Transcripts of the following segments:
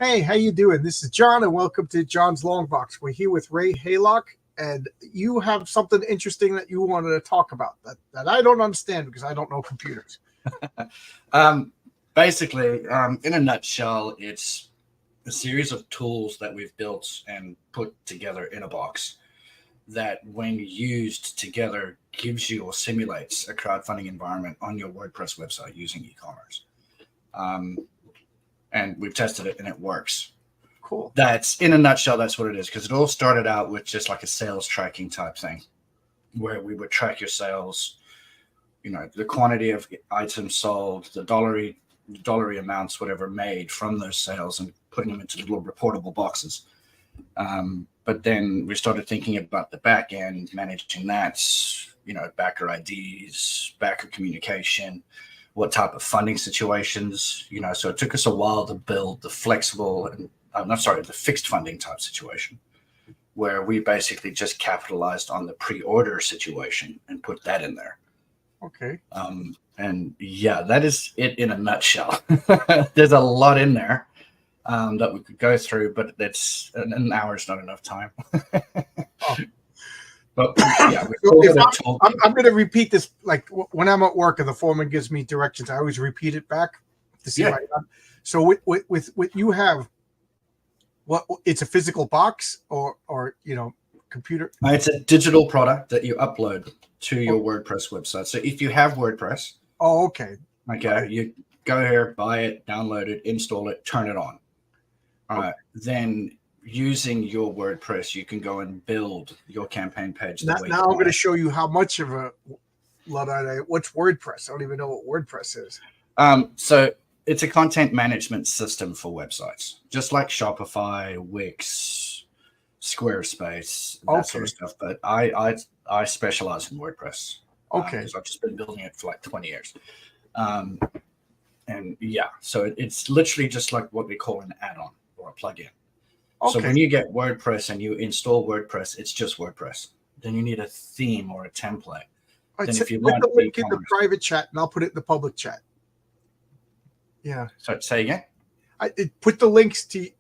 Hey, how you doing? This is John, and welcome to John's Longbox. We're here with Ray Haylock, and you have something interesting that you wanted to talk about that I don't understand because I don't know computers. Basically, in a nutshell, it's a series of tools that we've built and put together in a box that, when used together, gives you or simulates a crowdfunding environment on your WordPress website using e-commerce. And we've tested it and it works. Cool. That's, in a nutshell, that's what it is. Because it all started out with just like a sales tracking type thing, where we would track your sales, you know, the quantity of items sold, the dollary amounts, whatever made from those sales, and putting them into little reportable boxes. But then we started thinking about the back end, managing that, you know, backer IDs, backer communication, what type of funding situations, you know. So it took us a while to build the flexible and the fixed funding type situation, where we basically just capitalized on the pre-order situation and put that in there. Okay. And yeah, that is it in a nutshell. There's a lot in there that we could go through, but that's an hour is not enough time. Oh. But yeah, I'm going to repeat this. Like when I'm at work and the foreman gives me directions, I always repeat it back to see what I got. So with what you have, what it's a physical box or you know, computer? It's a digital product that you upload to your WordPress website. So if you have WordPress, okay, you go here, buy it, download it, install it, turn it on. All right, then using your WordPress, you can go and build your campaign page. Now I'm going to show you how much of a Luddite. What's WordPress? I don't even know what WordPress is. So it's a content management system for websites, just like Shopify, Wix, Squarespace, that sort of stuff. But I specialize in WordPress. Okay. Because I've just been building it for like 20 years. And yeah, so it's literally just like what we call an add-on or a plugin. Okay. So when you get WordPress and you install WordPress, it's just WordPress. Then you need a theme or a template. Then if you put want the link in the private chat, and I'll put it in the public chat. Yeah. So say again. Put the links to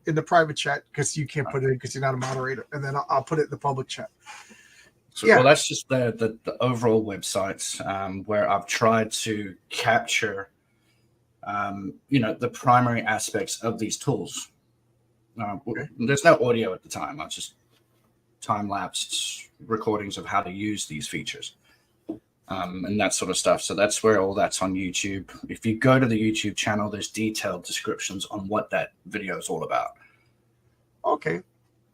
in the private chat, because you can't put it in because you're not a moderator, and then I'll put it in the public chat. So, well, that's just the overall websites where I've tried to capture, you know, the primary aspects of these tools. There's no audio at the time. I've just time-lapsed recordings of how to use these features and that sort of stuff. So that's where all that's on YouTube. If you go to the YouTube channel, there's detailed descriptions on what that video is all about. Okay.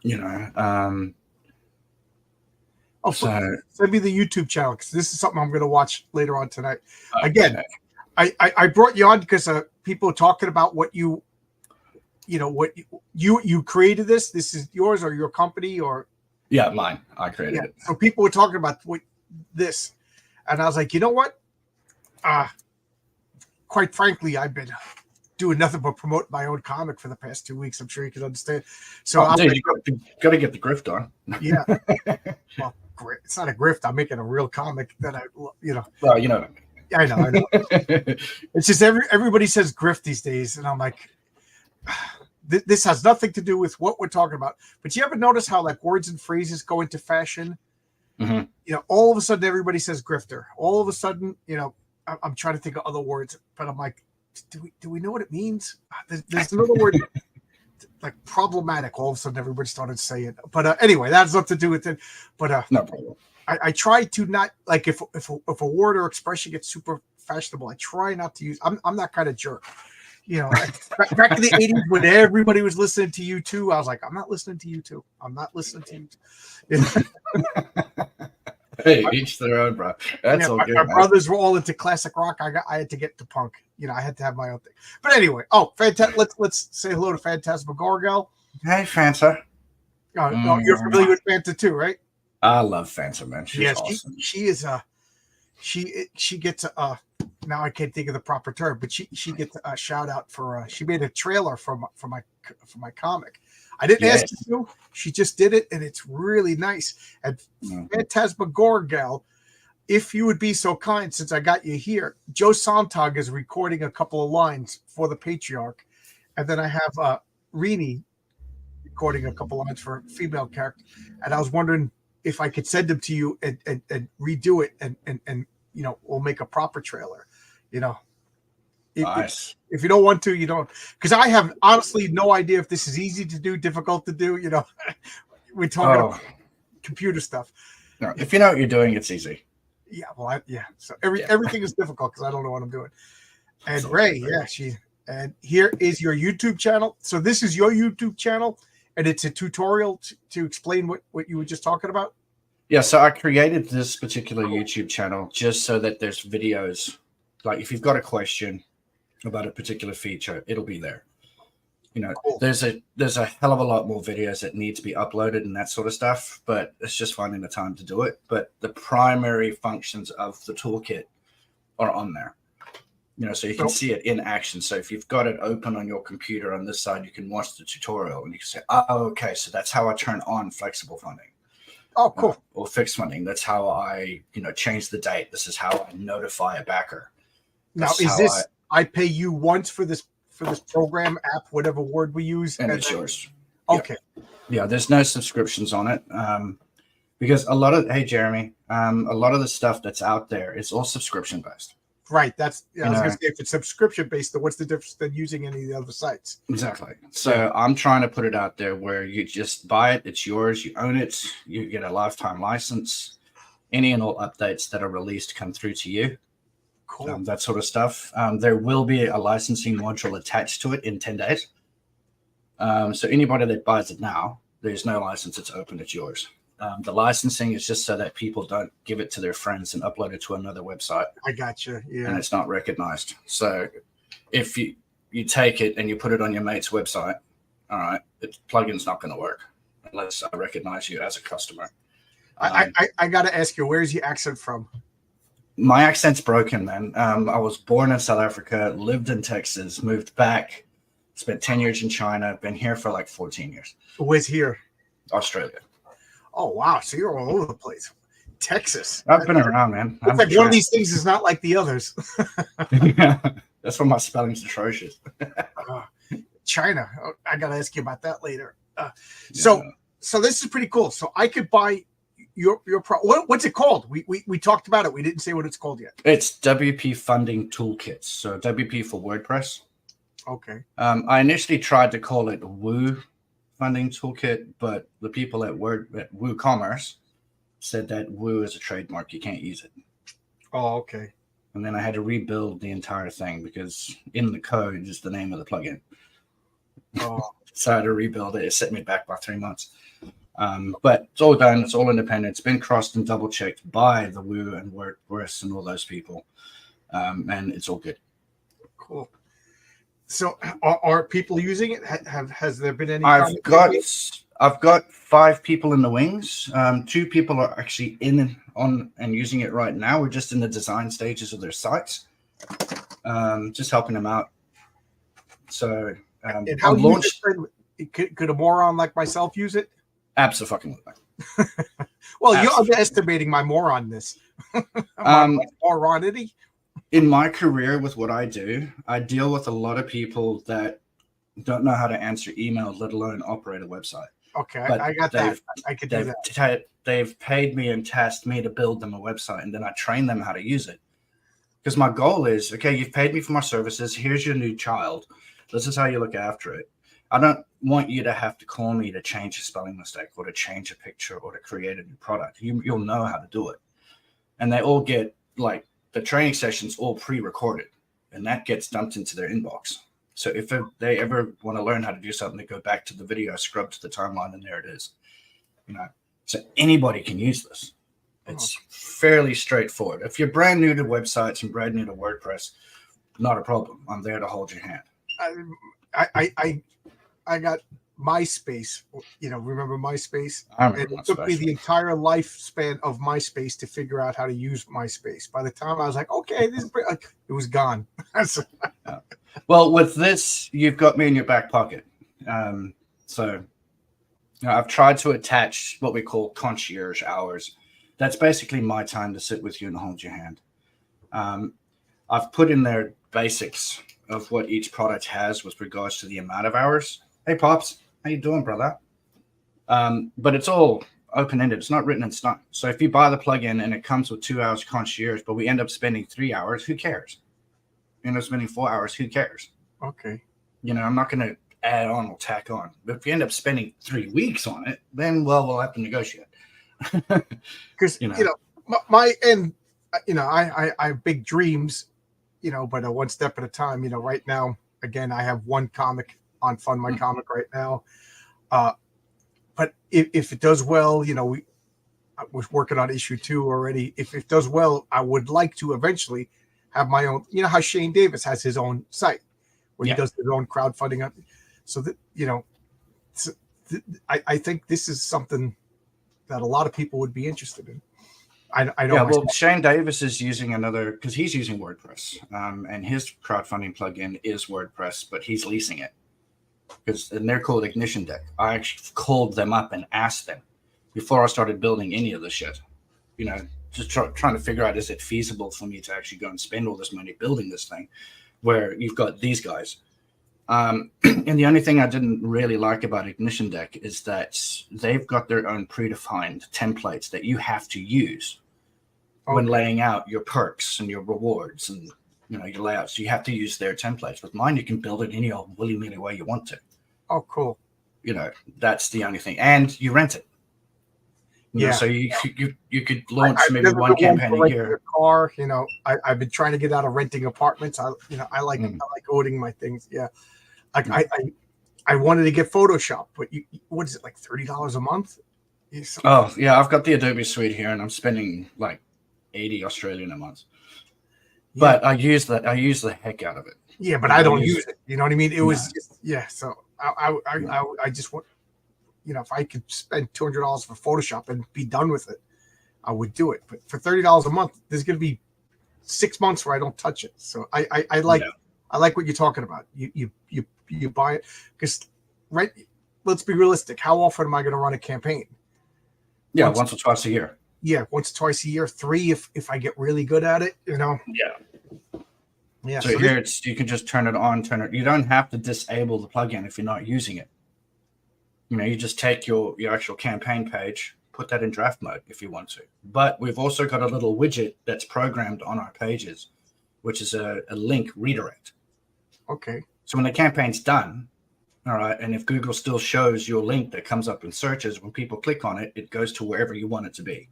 You know, send me the YouTube channel, because this is something I'm going to watch later on tonight. Again, I brought you on because people are talking about what you know, what you created this. This is yours or your company or? Yeah, mine. I created it. So people were talking about this, and I was like, you know what? Quite frankly, I've been doing nothing but promote my own comic for the past 2 weeks. I'm sure you can understand. So you got to get the grift on. Yeah. Well, it's not a grift. I'm making a real comic that you know. Well, you know. I know. It's just everybody says grift these days, and I'm like, this has nothing to do with what we're talking about. But you ever notice how like words and phrases go into fashion? Mm-hmm. You know, all of a sudden everybody says grifter. All of a sudden, you know, I'm trying to think of other words, but I'm like, do we know what it means? There's another word like problematic. All of a sudden everybody started saying. But anyway, that has nothing to do with it. But no problem. I try to not, like, if a word or expression gets super fashionable, I try not to use. I'm that kind of jerk. You know, back in the 80s when everybody was listening to U2, I was like, I'm not listening to U2. I'm not listening to U2. Hey, each their own, bro. That's all good. My brothers were all into classic rock. I had to get to punk. You know, I had to have my own thing. But anyway, let's say hello to Phantasmagorical. Hey, Fanta. No, you're familiar with Fanta too, right? I love Fanta, man. She's awesome. She is she gets now I can't think of the proper term, but she gets a shout out for she made a trailer for my comic. I didn't ask her to. She just did it, and it's really nice. And Phantasmagorical, if you would be so kind, since I got you here, Joe Sontag is recording a couple of lines for the Patriarch, and then I have Rini recording a couple lines for female character, and I was wondering if I could send them to you and redo it, and we'll make a proper trailer. Nice. If you don't want to, you don't, because I have honestly no idea if this is easy to do, difficult to do. We're talking about computer stuff. No, if you know what you're doing, it's easy. Yeah, well, So everything is difficult because I don't know what I'm doing. And Ray, and here is your YouTube channel. So this is your YouTube channel, and it's a tutorial to explain what you were just talking about. Yeah, so I created this particular YouTube channel just so that there's videos. Like if you've got a question about a particular feature, it'll be there. Cool. There's a hell of a lot more videos that need to be uploaded and that sort of stuff, but it's just finding the time to do it. But the primary functions of the toolkit are on there. So you can see it in action. So if you've got it open on your computer on this side, you can watch the tutorial and you can say, oh, okay, so that's how I turn on flexible funding. Oh, cool. Or fixed funding. That's how I, change the date. This is how I notify a backer. Now, is this, I pay you once for this program, app, whatever word we use? And it's yours. Okay. Yeah, there's no subscriptions on it. Because hey, Jeremy, a lot of the stuff that's out there is all subscription based. Right. I was going to say, if it's subscription based, then what's the difference than using any of the other sites? Exactly. So I'm trying to put it out there where you just buy it. It's yours. You own it. You get a lifetime license. Any and all updates that are released come through to you. Cool. That sort of stuff. There will be a licensing module attached to it in 10 days. So anybody that buys it now, there's no license. It's open. It's yours. The licensing is just so that people don't give it to their friends and upload it to another website. I got you. Yeah. And it's not recognized. So if you take it and you put it on your mate's website, all right, the plugin's not going to work unless I recognize you as a customer. I got to ask you, where's your accent from? My accent's broken, man. I was born in South Africa, lived in Texas, moved back, spent 10 years in China, been here for like 14 years. Where's here? Australia. Oh, wow. So you're all over the place. Texas. I've been around, man. It's like one of these things is not like the others. Yeah, that's why my spelling's atrocious. China. I got to ask you about that later. So this is pretty cool. So I could buy your what's it called? We talked about it. We didn't say what it's called yet. It's WP Funding Toolkits. So WP for WordPress. Okay. I initially tried to call it Woo Funding Toolkit, but the people at WooCommerce said that Woo is a trademark. You can't use it. Oh, okay. And then I had to rebuild the entire thing because in the code is the name of the plugin. Oh. So I had to rebuild it. It set me back by 3 months. But it's all done. It's all independent. It's been crossed and double checked by the Woo and WordPress and all those people. And it's all good. Cool. So are people using it? Has there been any? I've got 5 people in the wings. 2 people are actually on and using it right now. We're just in the design stages of their sites. Just helping them out. So and how could a moron like myself use it? Absolutely. Well, you're underestimating my moronness. Moronity. In my career with what I do, I deal with a lot of people that don't know how to answer emails, let alone operate a website. Okay, I got that. I could do that. They've paid me and tasked me to build them a website, and then I train them how to use it. Because my goal is, okay, you've paid me for my services. Here's your new child. This is how you look after it. I don't want you to have to call me to change a spelling mistake or to change a picture or to create a new product. You'll know how to do it. And they all get, like, the training sessions all pre-recorded, and that gets dumped into their inbox. So if they ever want to learn how to do something, they go back to the video, scrub to the timeline, and there it is. So anybody can use this. It's fairly straightforward. If you're brand new to websites and brand new to WordPress, not a problem. I'm there to hold your hand. I got MySpace. Remember MySpace? I remember it took me the entire lifespan of MySpace to figure out how to use MySpace. By the time I was like, okay, this is it was gone. Well, with this, you've got me in your back pocket. So I've tried to attach what we call concierge hours. That's basically my time to sit with you and hold your hand. I've put in there basics of what each product has with regards to the amount of hours. Hey, Pops, how you doing, brother? But it's all open-ended. It's not written in stone. So if you buy the plugin and it comes with 2 hours concierge, but we end up spending 3 hours, who cares? You end up spending 4 hours, who cares? Okay. I'm not going to add on or tack on. But if you end up spending 3 weeks on it, then, well, we'll have to negotiate. Because, my end, I have big dreams, but one step at a time. Right now, again, I have one comic on Fund My Comic right now. But if it does well, I was working on issue 2 already. If it does well, I would like to eventually have my own, how Shane Davis has his own site where he does his own crowdfunding. So that, I think this is something that a lot of people would be interested in. I know. Yeah, well, Shane Davis is using because he's using WordPress, and his crowdfunding plugin is WordPress, but he's leasing it. And they're called Ignition Deck. I actually called them up and asked them before I started building any of the shit. Just trying to figure out, is it feasible for me to actually go and spend all this money building this thing where you've got these guys? And the only thing I didn't really like about Ignition Deck is that they've got their own predefined templates that you have to use when laying out your perks and your rewards and your layouts. You have to use their templates. With mine, you can build it any old willy-nilly way you want to. Oh, cool. That's the only thing. And you rent it. So you could launch maybe one campaign a year. Car, I've been trying to get out of renting apartments. I like owning my things. Yeah. I wanted to get Photoshop, but what is it, like $30 a month? Oh yeah, I've got the Adobe Suite here, and I'm spending like 80 Australian a month. Yeah. But I use the heck out of it. Yeah, but I don't use it. You know what I mean? It was just So I just want, if I could spend $200 for Photoshop and be done with it, I would do it. But for $30 a month, there's going to be 6 months where I don't touch it. So I like what you're talking about. You buy it because let's be realistic. How often am I going to run a campaign? Yeah, once or twice a year. Yeah, once or twice a year. 3 if I get really good at it. Yeah. Yeah. So here you can just turn it on, You don't have to disable the plugin if you're not using it. You just take your actual campaign page, put that in draft mode if you want to. But we've also got a little widget that's programmed on our pages, which is a link redirect. Okay. So when the campaign's done, all right, and if Google still shows your link that comes up in searches, when people click on it, it goes to wherever you want it to be.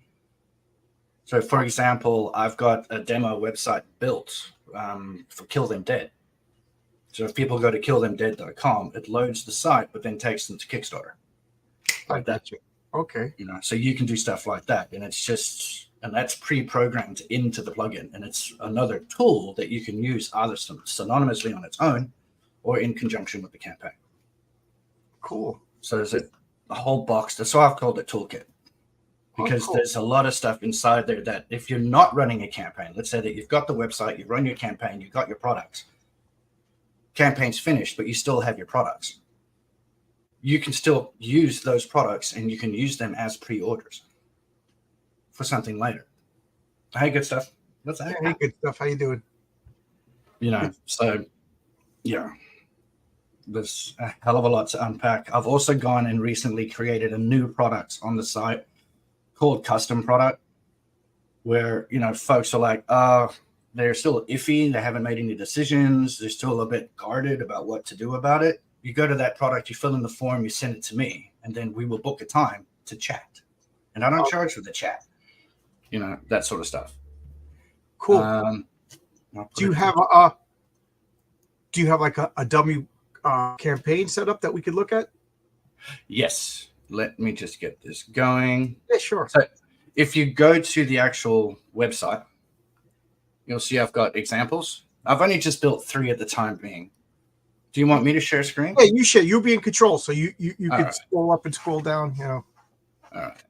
So, for example, I've got a demo website built for Kill Them Dead. So if people go to killthemdead.com, it loads the site, but then takes them to Kickstarter. Like that. Okay. So you can do stuff like that. And that's pre-programmed into the plugin. And it's another tool that you can use either synonymously on its own or in conjunction with the campaign. Cool. So there's a whole box. So I've called it Toolkit. Because there's a lot of stuff inside there that if you're not running a campaign, let's say that you've got the website, you've run your campaign, you've got your products. Campaign's finished, but you still have your products. You can still use those products and you can use them as pre-orders for something later. Hey, good stuff. Hey, good stuff. How you doing? So yeah, there's a hell of a lot to unpack. I've also gone and recently created a new product on the site called Custom Product, where folks are like, they're still iffy. They haven't made any decisions. They're still a bit guarded about what to do about it. You go to that product, you fill in the form, you send it to me, and then we will book a time to chat. And I don't charge for the chat. That sort of stuff. Cool. Do you have like a dummy campaign set up that we could look at? Yes. Let me just get this going. Yeah, sure. So if you go to the actual website, you'll see I've got examples. I've only just built 3 at the time being. Do you want me to share screen? Yeah, you share. You'll be in control, so you can scroll up and scroll down. All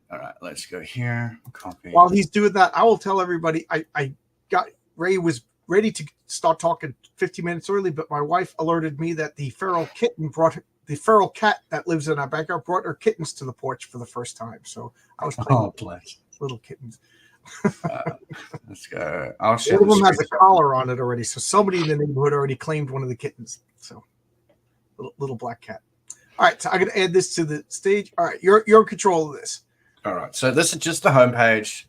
right. Let's go here. Copy. While he's doing that, I will tell everybody. I got Ray was ready to start talking 15 minutes early, but my wife alerted me that the feral cat that lives in our backyard brought her kittens to the porch for the first time. So I was playing with little kittens. Let's go. I'll share One of them has a screen. collar on it already, so somebody in the neighborhood already claimed one of the kittens. So, little black cat. All right, so I'm going to add this to the stage. All right, you're in control of this. All right, so this is just the homepage.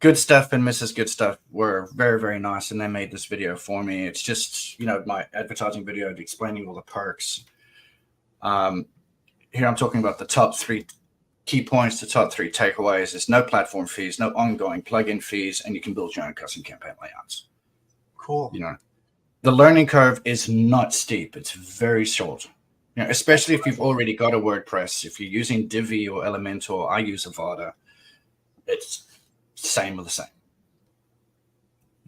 Good Stuff and Mrs. Good Stuff were very, very nice, and they made this video for me. It's just, my advertising video explaining all the perks. Here I'm talking about the top 3 key points, the top 3 takeaways. There's no platform fees, no ongoing plugin fees, and you can build your own custom campaign layouts. Cool. The learning curve is not steep. It's very short. Especially if you've already got a WordPress. If you're using Divi or Elementor, I use Avada. It's same or the same.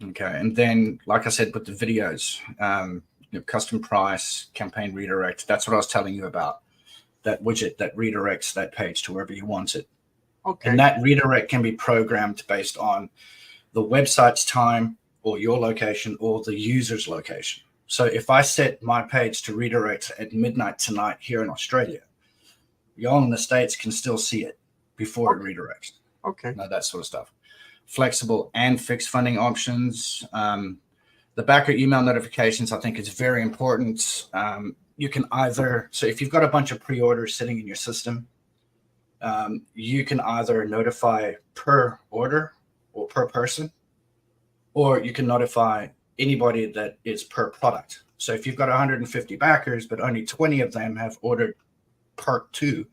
Okay, and then, like I said, with the videos, custom price, campaign redirect, that's what I was telling you about. That widget that redirects that page to wherever you want it. Okay. And that redirect can be programmed based on the website's time or your location or the user's location. So if I set my page to redirect at midnight tonight here in Australia, y'all in the States can still see it before it redirects. Okay. That sort of stuff. Flexible and fixed funding options. The backer email notifications, I think, is very important. You can either, so if you've got a bunch of pre-orders sitting in your system, you can either notify per order or per person, or you can notify anybody that is per product. So if you've got 150 backers, but only 20 of them have ordered Perk 2,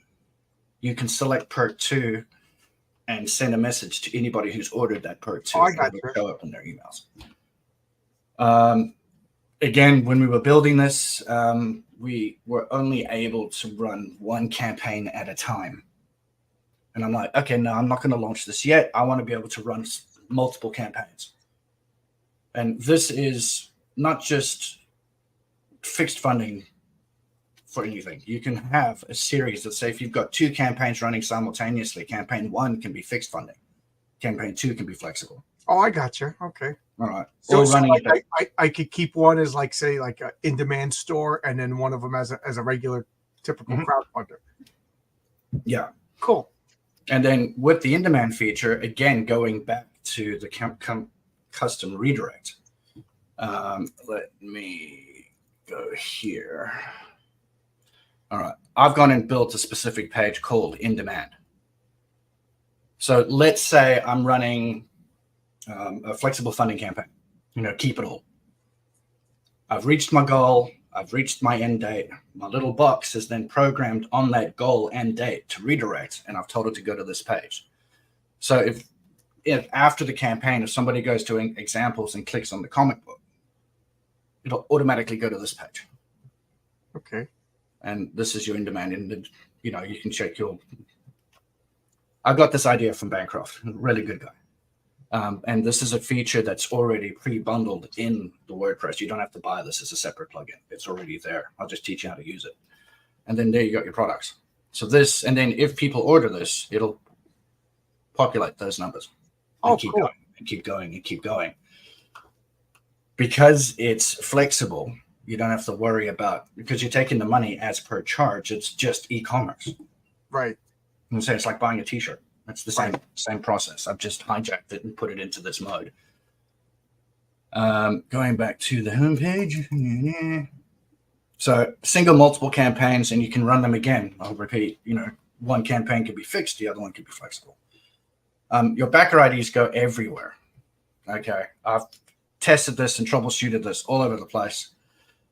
you can select Perk 2 and send a message to anybody who's ordered that Perk 2. I got you. Show up in their emails. Again, when we were building this, we were only able to run one campaign at a time. And I'm like, okay, no, I'm not going to launch this yet. I want to be able to run multiple campaigns. And this is not just fixed funding for anything. You can have a series that, say, if you've got 2 campaigns running simultaneously, campaign 1 can be fixed funding. Campaign 2 can be flexible. Oh, I got you. Okay. All right. So I could keep one as like an in-demand store, and then one of them as a regular typical crowdfunder. Yeah. Cool. And then with the in-demand feature, again, going back to the custom redirect. Let me go here. All right. I've gone and built a specific page called in-demand. So let's say I'm running a flexible funding campaign, keep it all. I've reached my goal. I've reached my end date. My little box is then programmed on that goal and date to redirect, and I've told it to go to this page. So if after the campaign, if somebody goes to examples and clicks on the comic book, it'll automatically go to this page. Okay. And this is your in-demand, and you can check your. I got this idea from Bancroft, really good guy. And this is a feature that's already pre-bundled in the WordPress. You don't have to buy this as a separate plugin. It's already there. I'll just teach you how to use it. And then there you got your products. So this, and then if people order this, it'll populate those numbers. And keep going and keep going and keep going. Because it's flexible, you don't have to worry about, because you're taking the money as per charge. It's just e-commerce. Right. And so it's like buying a t-shirt. It's the same process. I've just hijacked it and put it into this mode. Going back to the homepage. So single, multiple campaigns, and you can run them again. I'll repeat, one campaign can be fixed. The other one can be flexible. Your backer IDs go everywhere. Okay. I've tested this and troubleshooted this all over the place.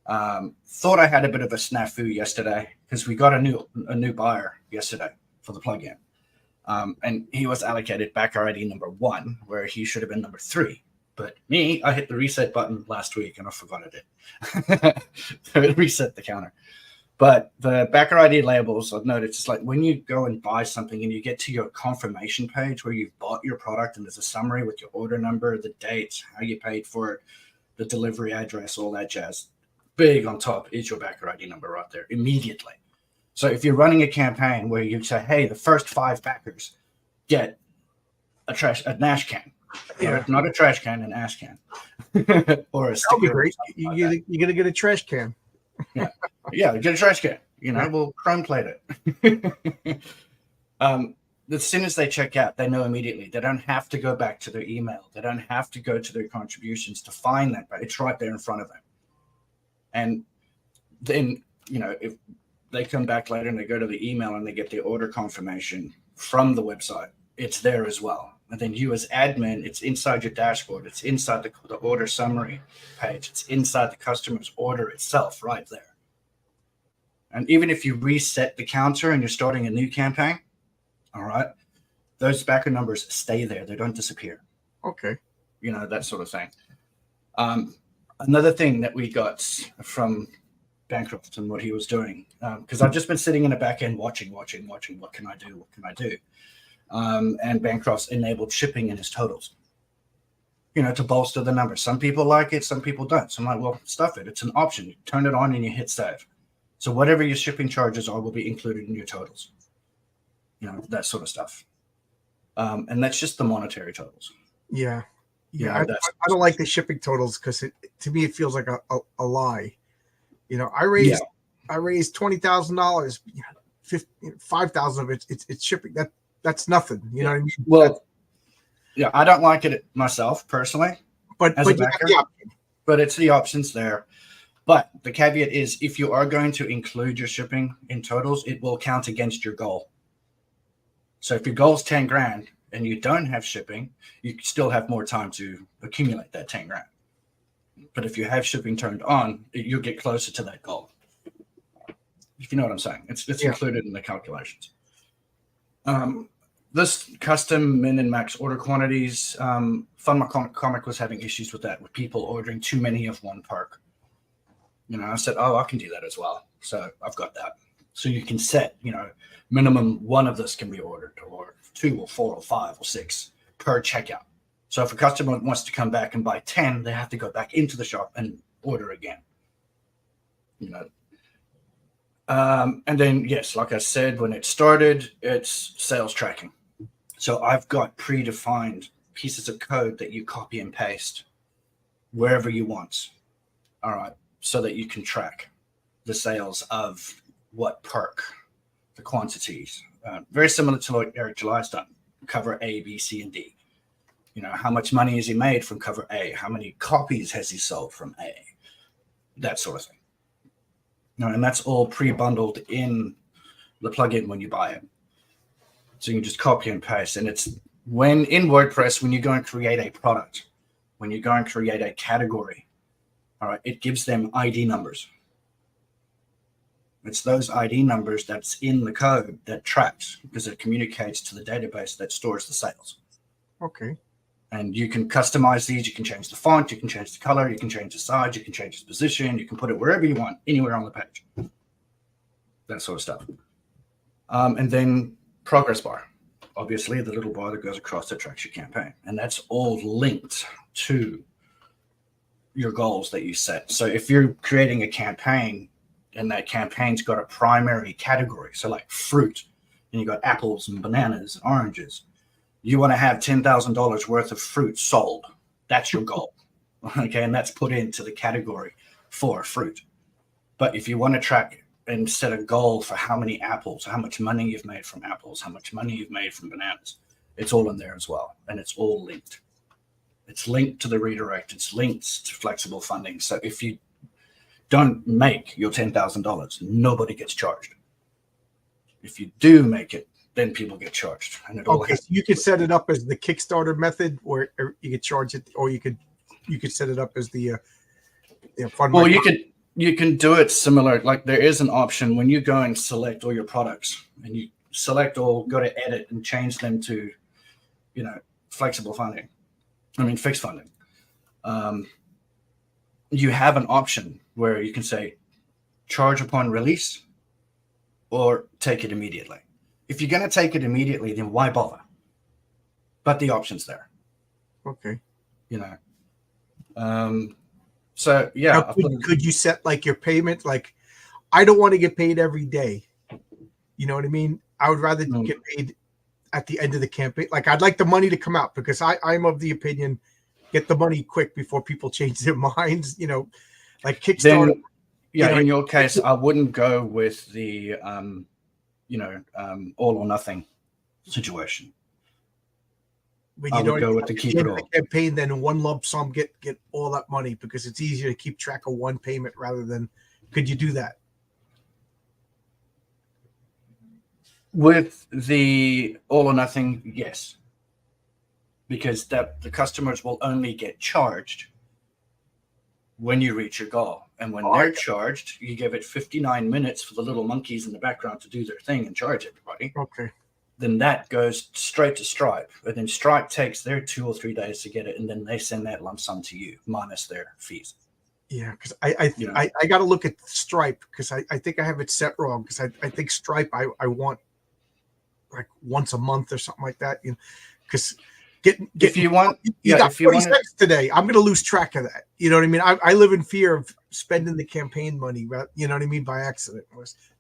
Thought I had a bit of a snafu yesterday because we got a new buyer yesterday for the plugin. And he was allocated backer ID number 1, where he should have been number 3. But me, I hit the reset button last week and I forgot it. It reset the counter. But the backer ID labels, I've noticed, it's like when you go and buy something and you get to your confirmation page where you've bought your product and there's a summary with your order number, the dates, how you paid for it, the delivery address, all that jazz. Big on top is your backer ID number right there immediately. So if you're running a campaign where you say, hey, the first 5 backers get a Nash can. Yeah. Not a trash can, an ash can. Or a sticker. That'll be great. You're going to get a trash can. Yeah, get a trash can. We'll chrome plate it. as soon as they check out, they know immediately. They don't have to go back to their email. They don't have to go to their contributions to find that, but it's right there in front of them. And then, if they come back later and they go to the email and they get their order confirmation from the website, it's there as well. And then you as admin, it's inside your dashboard. It's inside the order summary page. It's inside the customer's order itself right there. And even if you reset the counter and you're starting a new campaign, all right, those backer numbers stay there. They don't disappear. Okay. That sort of thing. Another thing that we got from Bancroft and what he was doing, because I've just been sitting in the back end watching. What can I do? And Bancroft's enabled shipping in his totals, to bolster the numbers. Some people like it, some people don't. So I'm like, well, stuff it. It's an option. You turn it on and you hit save. So whatever your shipping charges are will be included in your totals. That sort of stuff. And that's just the monetary totals. Yeah. I don't like the shipping totals because to me it feels like a lie. I raised $20,000, $5,000 of it's shipping. That's nothing. You know what I mean? Well, I don't like it myself personally, but it's the options there. But the caveat is, if you are going to include your shipping in totals, it will count against your goal. So if your goal is 10 grand and you don't have shipping, you still have more time to accumulate that 10 grand. But if you have shipping turned on, you'll get closer to that goal. If you know what I'm saying, it's included in the calculations. This custom min and max order quantities, Fun Comic was having issues with that, with people ordering too many of one perk. I said, I can do that as well. So I've got that. So you can set, minimum one of this can be ordered, or 2 or 4 or 5 or 6 per checkout. So if a customer wants to come back and buy 10, they have to go back into the shop and order again. And then, yes, like I said, when it started, it's sales tracking. So I've got predefined pieces of code that you copy and paste wherever you want. All right. So that you can track the sales of what perk, the quantities. Very similar to what Eric July's done. Cover A, B, C, and D. How much money has he made from cover A? How many copies has he sold from A? That sort of thing. And that's all pre-bundled in the plugin when you buy it. So you can just copy and paste. And it's when in WordPress, when you go and create a product, when you go and create a category, all right, it gives them ID numbers. It's those ID numbers that's in the code that tracks, because it communicates to the database that stores the sales. Okay. And you can customize these. You can change the font. You can change the color. You can change the size. You can change its position. You can put it wherever you want, anywhere on the page. That sort of stuff. And then progress bar. Obviously, the little bar that goes across that tracks your campaign. And that's all linked to your goals that you set. So if you're creating a campaign and that campaign's got a primary category, so like fruit, and you got apples and bananas and oranges, you want to have $10,000 worth of fruit sold. That's your goal. Okay. And that's put into the category for fruit. But if you want to track and set a goal for how many apples, how much money you've made from apples, how much money you've made from bananas, it's all in there as well. And it's all linked. It's linked to the redirect. It's linked to flexible funding. So if you don't make your $10,000, nobody gets charged. If you do make it, then people get charged. And it all so you could set it up as the Kickstarter method, or you could charge it, or you could set it up as the fund. Well, you can do it similar. Like there is an option when you go and select all your products, and you select all, go to edit and change them to, flexible funding. Fixed funding. You have an option where you can say charge upon release or take it immediately. If you're going to take it immediately, then why bother? But the option's there. Okay. So yeah. Now, could you set like your payment? Like, I don't want to get paid every day. You know what I mean? I would rather get paid at the end of the campaign. Like, I'd like the money to come out, because I'm of the opinion, get the money quick before people change their minds. Like Kickstarter. Then, in your case, I wouldn't go with the all or nothing situation. But I you would don't go with the keep it all. campaign, then in one lump sum get all that money, because it's easier to keep track of one payment rather than. Could you do that? With the all or nothing, yes. Because the customers will only get charged when you reach your goal. And when they're charged, you give it 59 minutes for the little monkeys in the background to do their thing and charge everybody. Okay. Then that goes straight to Stripe. And then Stripe takes their 2 or 3 days to get it, and then they send that lump sum to you, minus their fees. Yeah, because I got to look at Stripe, because I think I have it set wrong, because I think Stripe I want like once a month or something like that. You know, because if you want, you got 40 cents today. I'm going to lose track of that. You know what I mean? I live in fear of spending the campaign money, you know what I mean, by accident.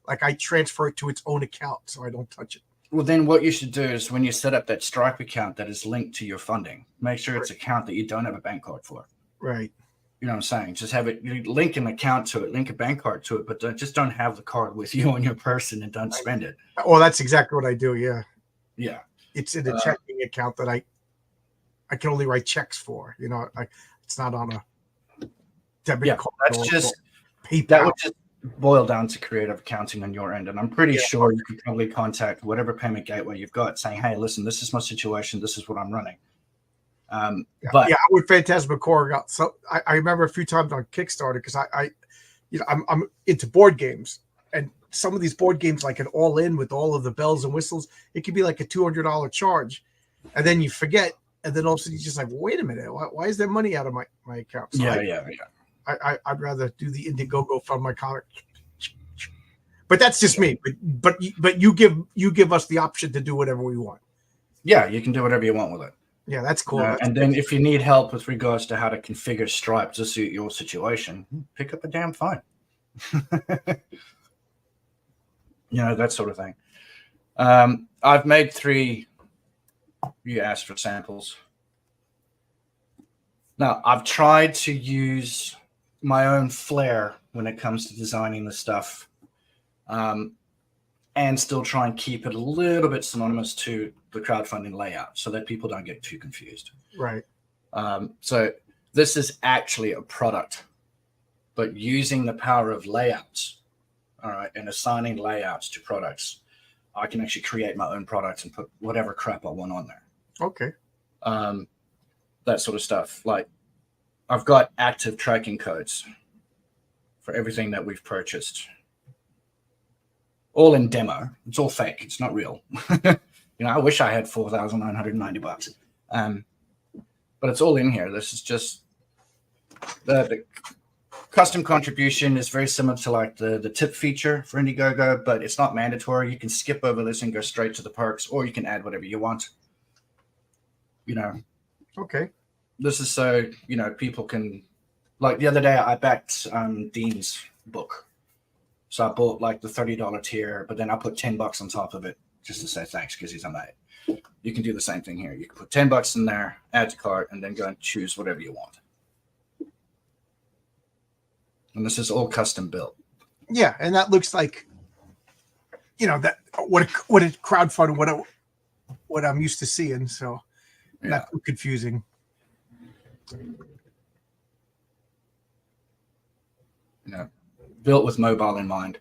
Like I transfer it to its own account so I don't touch it. Well, then what you should do is when you set up that Stripe account that is linked to your funding, make sure it's an account that you don't have a bank card for. Right. You know what I'm saying? Just have it, you link an account to it, link a bank card to it, but just don't have the card with you on your person and don't spend it. Well, that's exactly what I do. Yeah. Yeah. It's in a checking account that I can only write checks for. You know, it's not on a debit card. That's just PayPal. That would just boil down to creative accounting on your end. And I'm pretty sure you could probably contact whatever payment gateway you've got saying, hey, listen, this is my situation. This is what I'm running. But with Phantasmagoria, so I remember a few times on Kickstarter, because I'm into board games, and some of these board games, like an all in with all of the bells and whistles, it could be like a $200 charge, and then you forget, and then all of a sudden you're just like, wait a minute, why is there money out of my account? So I'd rather do the Indiegogo fund my comic, but that's just me. But you give us the option to do whatever we want. Yeah, you can do whatever you want with it. Yeah, that's cool. And then if you need help with regards to how to configure Stripe to suit your situation, pick up a damn phone. You know, that sort of thing. I've made 3. You asked for samples. Now, I've tried to use my own flair when it comes to designing the stuff, and still try and keep it a little bit synonymous to the crowdfunding layout so that people don't get too confused. Right. So this is actually a product, but using the power of layouts, all right, and assigning layouts to products, I can actually create my own products and put whatever crap I want on there. Okay. That sort of stuff. Like I've got active tracking codes for everything that we've purchased. All in demo. It's all fake. It's not real. You know, I wish I had $4,990. But it's all in here. This is just the custom contribution is very similar to like the tip feature for Indiegogo, but it's not mandatory. You can skip over this and go straight to the perks, or you can add whatever you want. You know. Okay. This is so, you know, people can, like the other day I backed Dean's book. So I bought like the $30 tier, but then I put $10 on top of it just to say thanks because he's a mate. You can do the same thing here. You can put $10 in there, add to cart, and then go and choose whatever you want. And this is all custom built. Yeah, and that looks like, you know, that what a crowdfund, what I'm used to seeing. So not too confusing. Yeah, built with mobile in mind.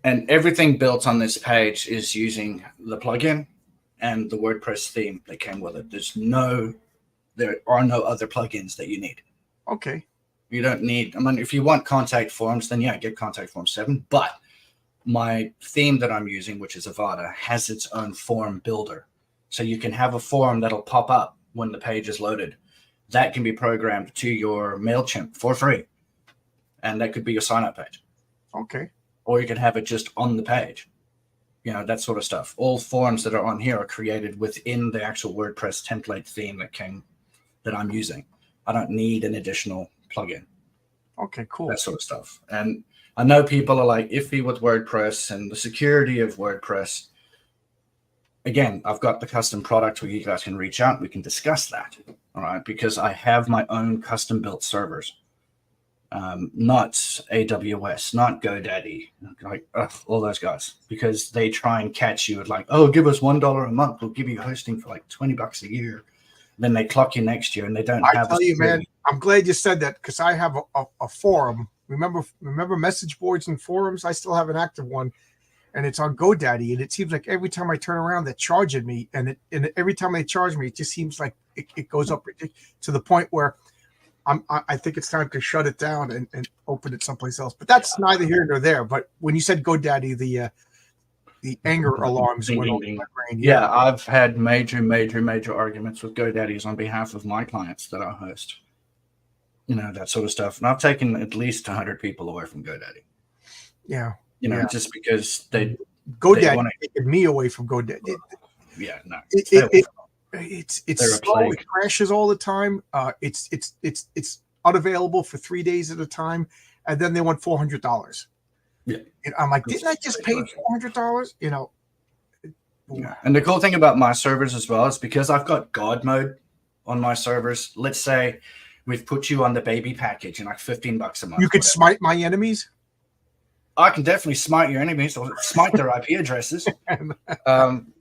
And everything built on this page is using the plugin and the WordPress theme that came with it. There are no other plugins that you need. Okay. You don't need, I mean, if you want contact forms, then yeah, get contact form 7. But my theme that I'm using, which is Avada, has its own form builder. So you can have a form that'll pop up when the page is loaded. That can be programmed to your MailChimp for free. And that could be your sign-up page. Okay. Or you can have it just on the page. You know, that sort of stuff. All forms that are on here are created within the actual WordPress template theme that I'm using. I don't need an additional plugin. Okay, cool. That sort of stuff. And I know people are like iffy with WordPress and the security of WordPress. Again, I've got the custom product where you guys can reach out. We can discuss that. All right. Because I have my own custom built servers. not AWS, not GoDaddy, like all those guys, because they try and catch you at like, oh, give us $1 a month, we'll give you hosting for like $20 a year. Then they clock you next year, and they don't have. I tell you, man, I'm glad you said that, because I have a forum. Remember message boards and forums? I still have an active one, and it's on GoDaddy. And it seems like every time I turn around, they're charging me, and every time they charge me, it just seems like it goes up to the point where I think it's time to shut it down and open it someplace else. But that's neither here nor there. But when you said GoDaddy, the anger alarms went off in my brain. Yeah, I've had major arguments with GoDaddies on behalf of my clients that I host. You know, that sort of stuff. And I've taken at least 100 people away from GoDaddy. Yeah. You know, just because GoDaddy taking me away from GoDaddy. Yeah, no. It's slow. It crashes all the time. It's unavailable for 3 days at a time, and then they want $400. Yeah, and I'm like, didn't I just pay $400? You know. Yeah. And the cool thing about my servers as well is because I've got God mode on my servers. Let's say we've put you on the baby package and like $15 a month. You could smite my enemies. I can definitely smite your enemies or smite their IP addresses.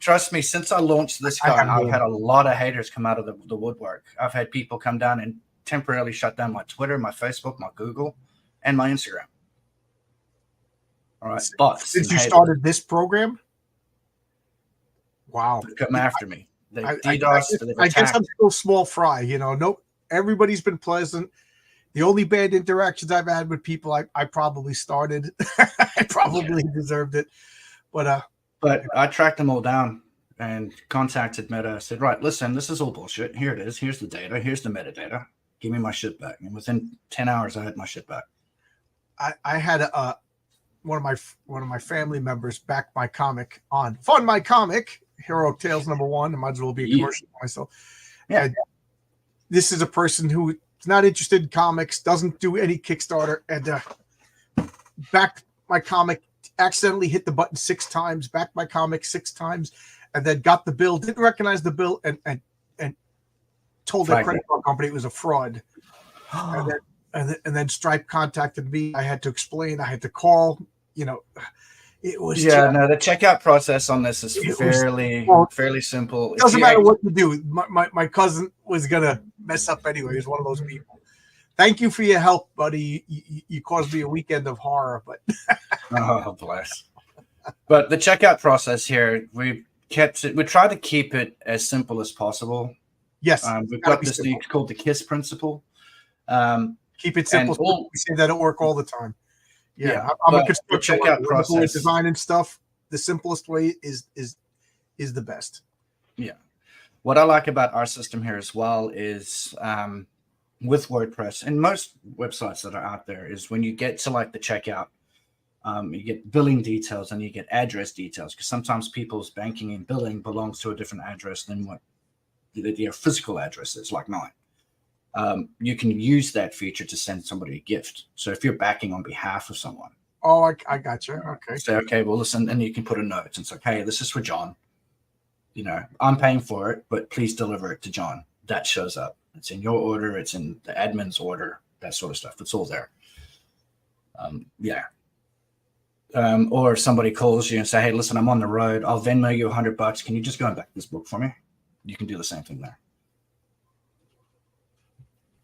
Trust me, since I launched this guy, I've had a lot of haters come out of the woodwork. I've had people come down and temporarily shut down my Twitter, my Facebook, my Google, and my Instagram. All right, bots. Since you started this program? Wow. Come after me. They DDoS. I guess I'm still small fry. You know, no, everybody's been pleasant. The only bad interactions I've had with people, I probably started. I probably deserved it. But I tracked them all down and contacted Meta. I said, right, listen, this is all bullshit. Here it is. Here's the data. Here's the metadata. Give me my shit back. And within 10 hours, I had my shit back. I had one of my family members back my comic on Fund My Comic, Hero Tales #1. It might as well be a commercial for myself. Yeah. This is a person who is not interested in comics, doesn't do any Kickstarter, and backed my comic, accidentally hit the button 6 times, backed my comic 6 times, and then got the bill, didn't recognize the bill, and told their credit card company it was a fraud. And then Stripe contacted me. I had to explain. I had to call. You know, it was the checkout process on this is fairly simple. It doesn't matter what you do. My cousin was gonna mess up anyway. He's one of those people. Thank you for your help, buddy. You caused me a weekend of horror, but oh bless. But the checkout process here, we tried to keep it as simple as possible. Yes, we've got this thing called the KISS principle. Keep it simple. We say that at work all the time. Yeah, I'm a construction process, design and stuff. The simplest way is the best. Yeah. What I like about our system here as well is with WordPress and most websites that are out there is when you get to like the checkout, you get billing details and you get address details, because sometimes people's banking and billing belongs to a different address than what their physical address is, like mine. You can use that feature to send somebody a gift. So if you're backing on behalf of someone. Oh, I got you. Okay. Say, okay, well, listen, and you can put a note and say, hey, this is for John. You know, I'm paying for it, but please deliver it to John. That shows up. It's in your order. It's in the admin's order, that sort of stuff. It's all there. Or if somebody calls you and say, hey, listen, I'm on the road. I'll Venmo you $100. Can you just go and back this book for me? You can do the same thing there.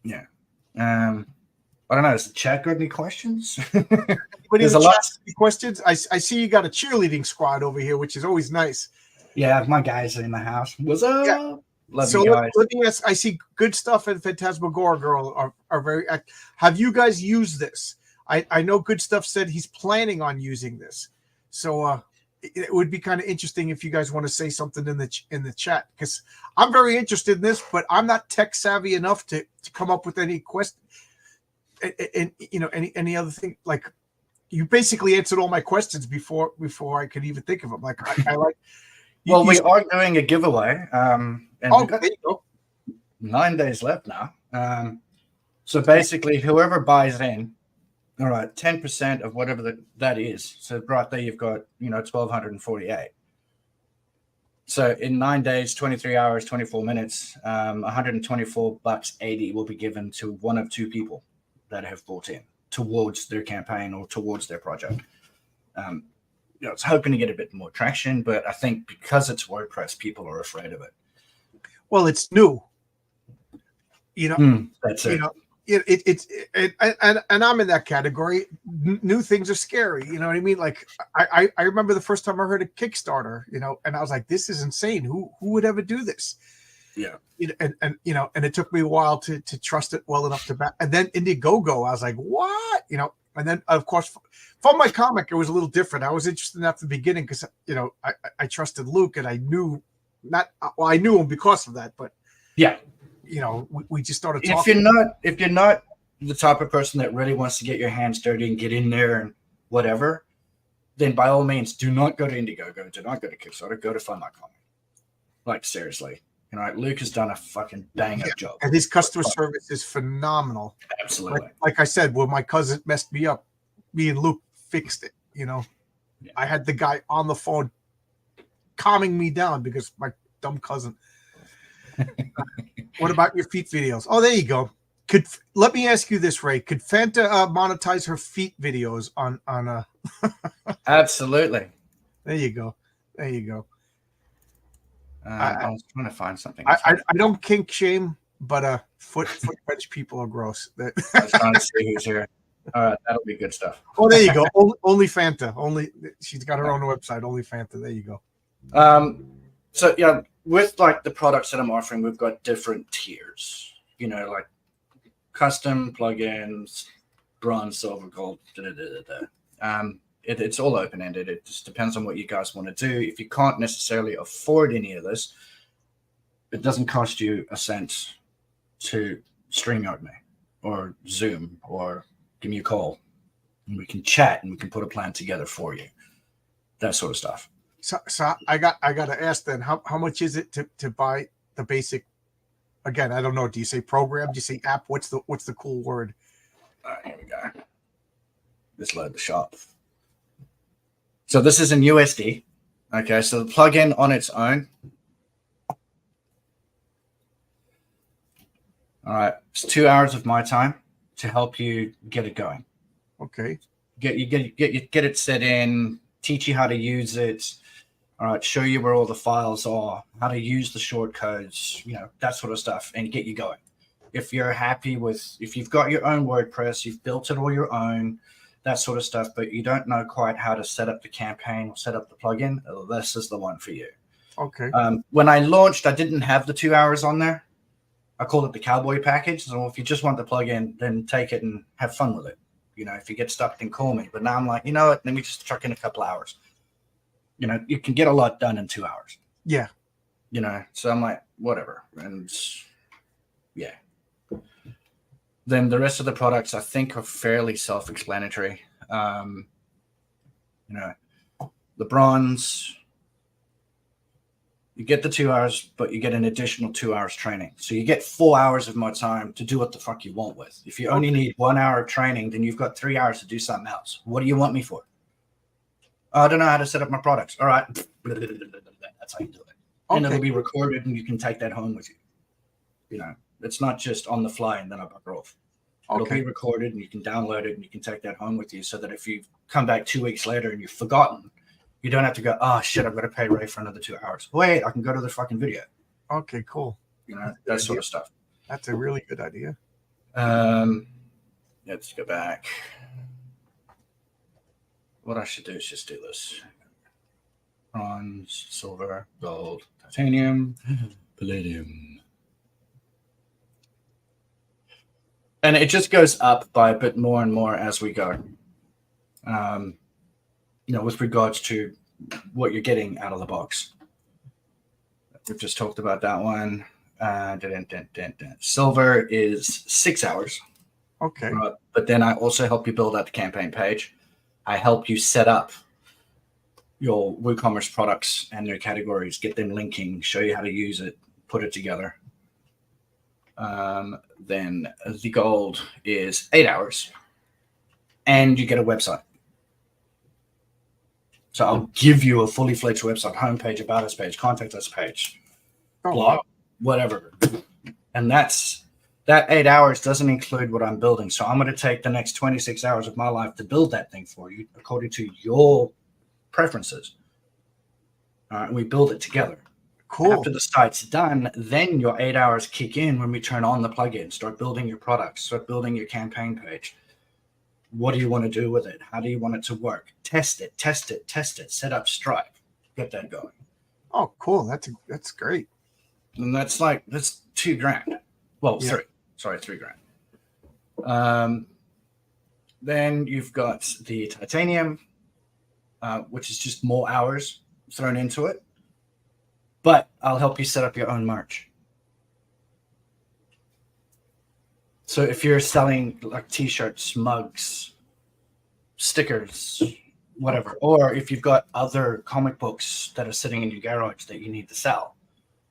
Yeah. I don't know. Has the chat got any questions? There's a lot of questions. I see you got a cheerleading squad over here, which is always nice. Yeah, my guys are in the house. What's up? Yeah. Love so you guys. Let me ask, I see good stuff at Phantasmagoria Girl are very active. Have you guys used this? I know Good Stuff said he's planning on using this. So it would be kind of interesting if you guys want to say something in the chat, because I'm very interested in this, but I'm not tech savvy enough to come up with any question and you know any other thing. Like, you basically answered all my questions before I could even think of them. Like I like. Well, we are doing a giveaway, and we've got there you go. 9 days left now. So basically, whoever buys in. All right, 10% of whatever that is. So right there, you've got 1,248. So in 9 days, 23 hours, 24 minutes, $124.80 will be given to one of 2 people that have bought in. towards their campaign or towards their project. It's hoping to get a bit more traction, but I think because it's WordPress, people are afraid of it. Well, it's new. That's it. And I'm in that category. New things are scary. You know what I mean? Like I remember the first time I heard a Kickstarter, and I was like, this is insane. Who would ever do this? Yeah. And it took me a while to trust it well enough to back. And then Indiegogo, I was like, what? And then of course for my comic, it was a little different. I was interested at the beginning because I trusted Luke, and I knew I knew him because of that, but yeah. We just started talking. If you're not the type of person that really wants to get your hands dirty and get in there and whatever, then by all means, do not go to Indiegogo. Do not go to Kickstarter. Go to Fund My Comic. Like, seriously. Luke has done a fucking bang-up job. And his customer service is phenomenal. Absolutely. Like I said, when my cousin messed me up, me and Luke fixed it, Yeah. I had the guy on the phone calming me down because my dumb cousin. What about your feet videos? Oh, there you go. Let me ask you this, Ray. Could Fanta monetize her feet videos on Absolutely. There you go. I was trying to find something. I don't kink shame, but foot fetish people are gross. I was trying to see who's here. All right, that'll be good stuff. Oh, there you go. Only Fanta. She's got her own website. Only Fanta. There you go. So yeah, with like the products that I'm offering, we've got different tiers. Like custom plugins, bronze, silver, gold. It's all open-ended. It just depends on what you guys want to do. If you can't necessarily afford any of this, it doesn't cost you a cent to StreamYard me or Zoom or give me a call, and we can chat and we can put a plan together for you. That sort of stuff. So I got to ask then, how much is it to buy the basic? Again, I don't know. Do you say program? Do you say app? What's the cool word? All right, here we go. Let's load the shop. So this is in USD. Okay, so the plugin on its own. All right, it's 2 hours of my time to help you get it going. Okay. Get it set in, teach you how to use it. All right, show you where all the files are, how to use the shortcodes, that sort of stuff, and get you going. If you're happy if you've got your own WordPress, you've built it all your own, that sort of stuff, but you don't know quite how to set up the campaign or set up the plugin, this is the one for you. Okay. When I launched, I didn't have the 2 hours on there. I called it the cowboy package. So if you just want the plugin, then take it and have fun with it. If you get stuck, then call me. But now I'm like, you know what? Let me just chuck in a couple hours. You can get a lot done in 2 hours. Yeah. So I'm like, whatever. And yeah. Then the rest of the products I think are fairly self-explanatory. The bronze, you get the 2 hours, but you get an additional 2 hours training. So you get 4 hours of my time to do what the fuck you want with. If you only need 1 hour of training, then you've got 3 hours to do something else. What do you want me for? I don't know how to set up my products. All right. That's how you do it. Okay. And it'll be recorded and you can take that home with you. It's not just on the fly and then I bugger off. It'll be recorded and you can download it and you can take that home with you so that if you come back 2 weeks later and you've forgotten, you don't have to go, oh shit, I've got to pay Ray for another 2 hours. Wait, I can go to the fucking video. Okay, cool. That sort of stuff. That's a really good idea. Let's go back. What I should do is just do this. Bronze, silver, gold, titanium, palladium. And it just goes up by a bit more and more as we go. With regards to what you're getting out of the box. We've just talked about that one. Silver is 6 hours. Okay. But then I also help you build out the campaign page. I help you set up your WooCommerce products and their categories, get them linking, show you how to use it, put it together. Then the gold is 8 hours and you get a website. So I'll give you a fully fledged website, homepage, about us page, contact us page, blog, whatever. And that's that 8 hours doesn't include what I'm building. So I'm going to take the next 26 hours of my life to build that thing for you according to your preferences. All right, we build it together. Cool. After the site's done, then your 8 hours kick in when we turn on the plugin, start building your products, start building your campaign page. What do you want to do with it? How do you want it to work? Test it. Set up Stripe. Get that going. Oh, cool. That's great. And that's $2,000. Well, Yeah. 3. Sorry, $3,000. Then you've got the titanium, which is just more hours thrown into it. But I'll help you set up your own merch. So if you're selling like t-shirts, mugs, stickers, whatever, or if you've got other comic books that are sitting in your garage that you need to sell,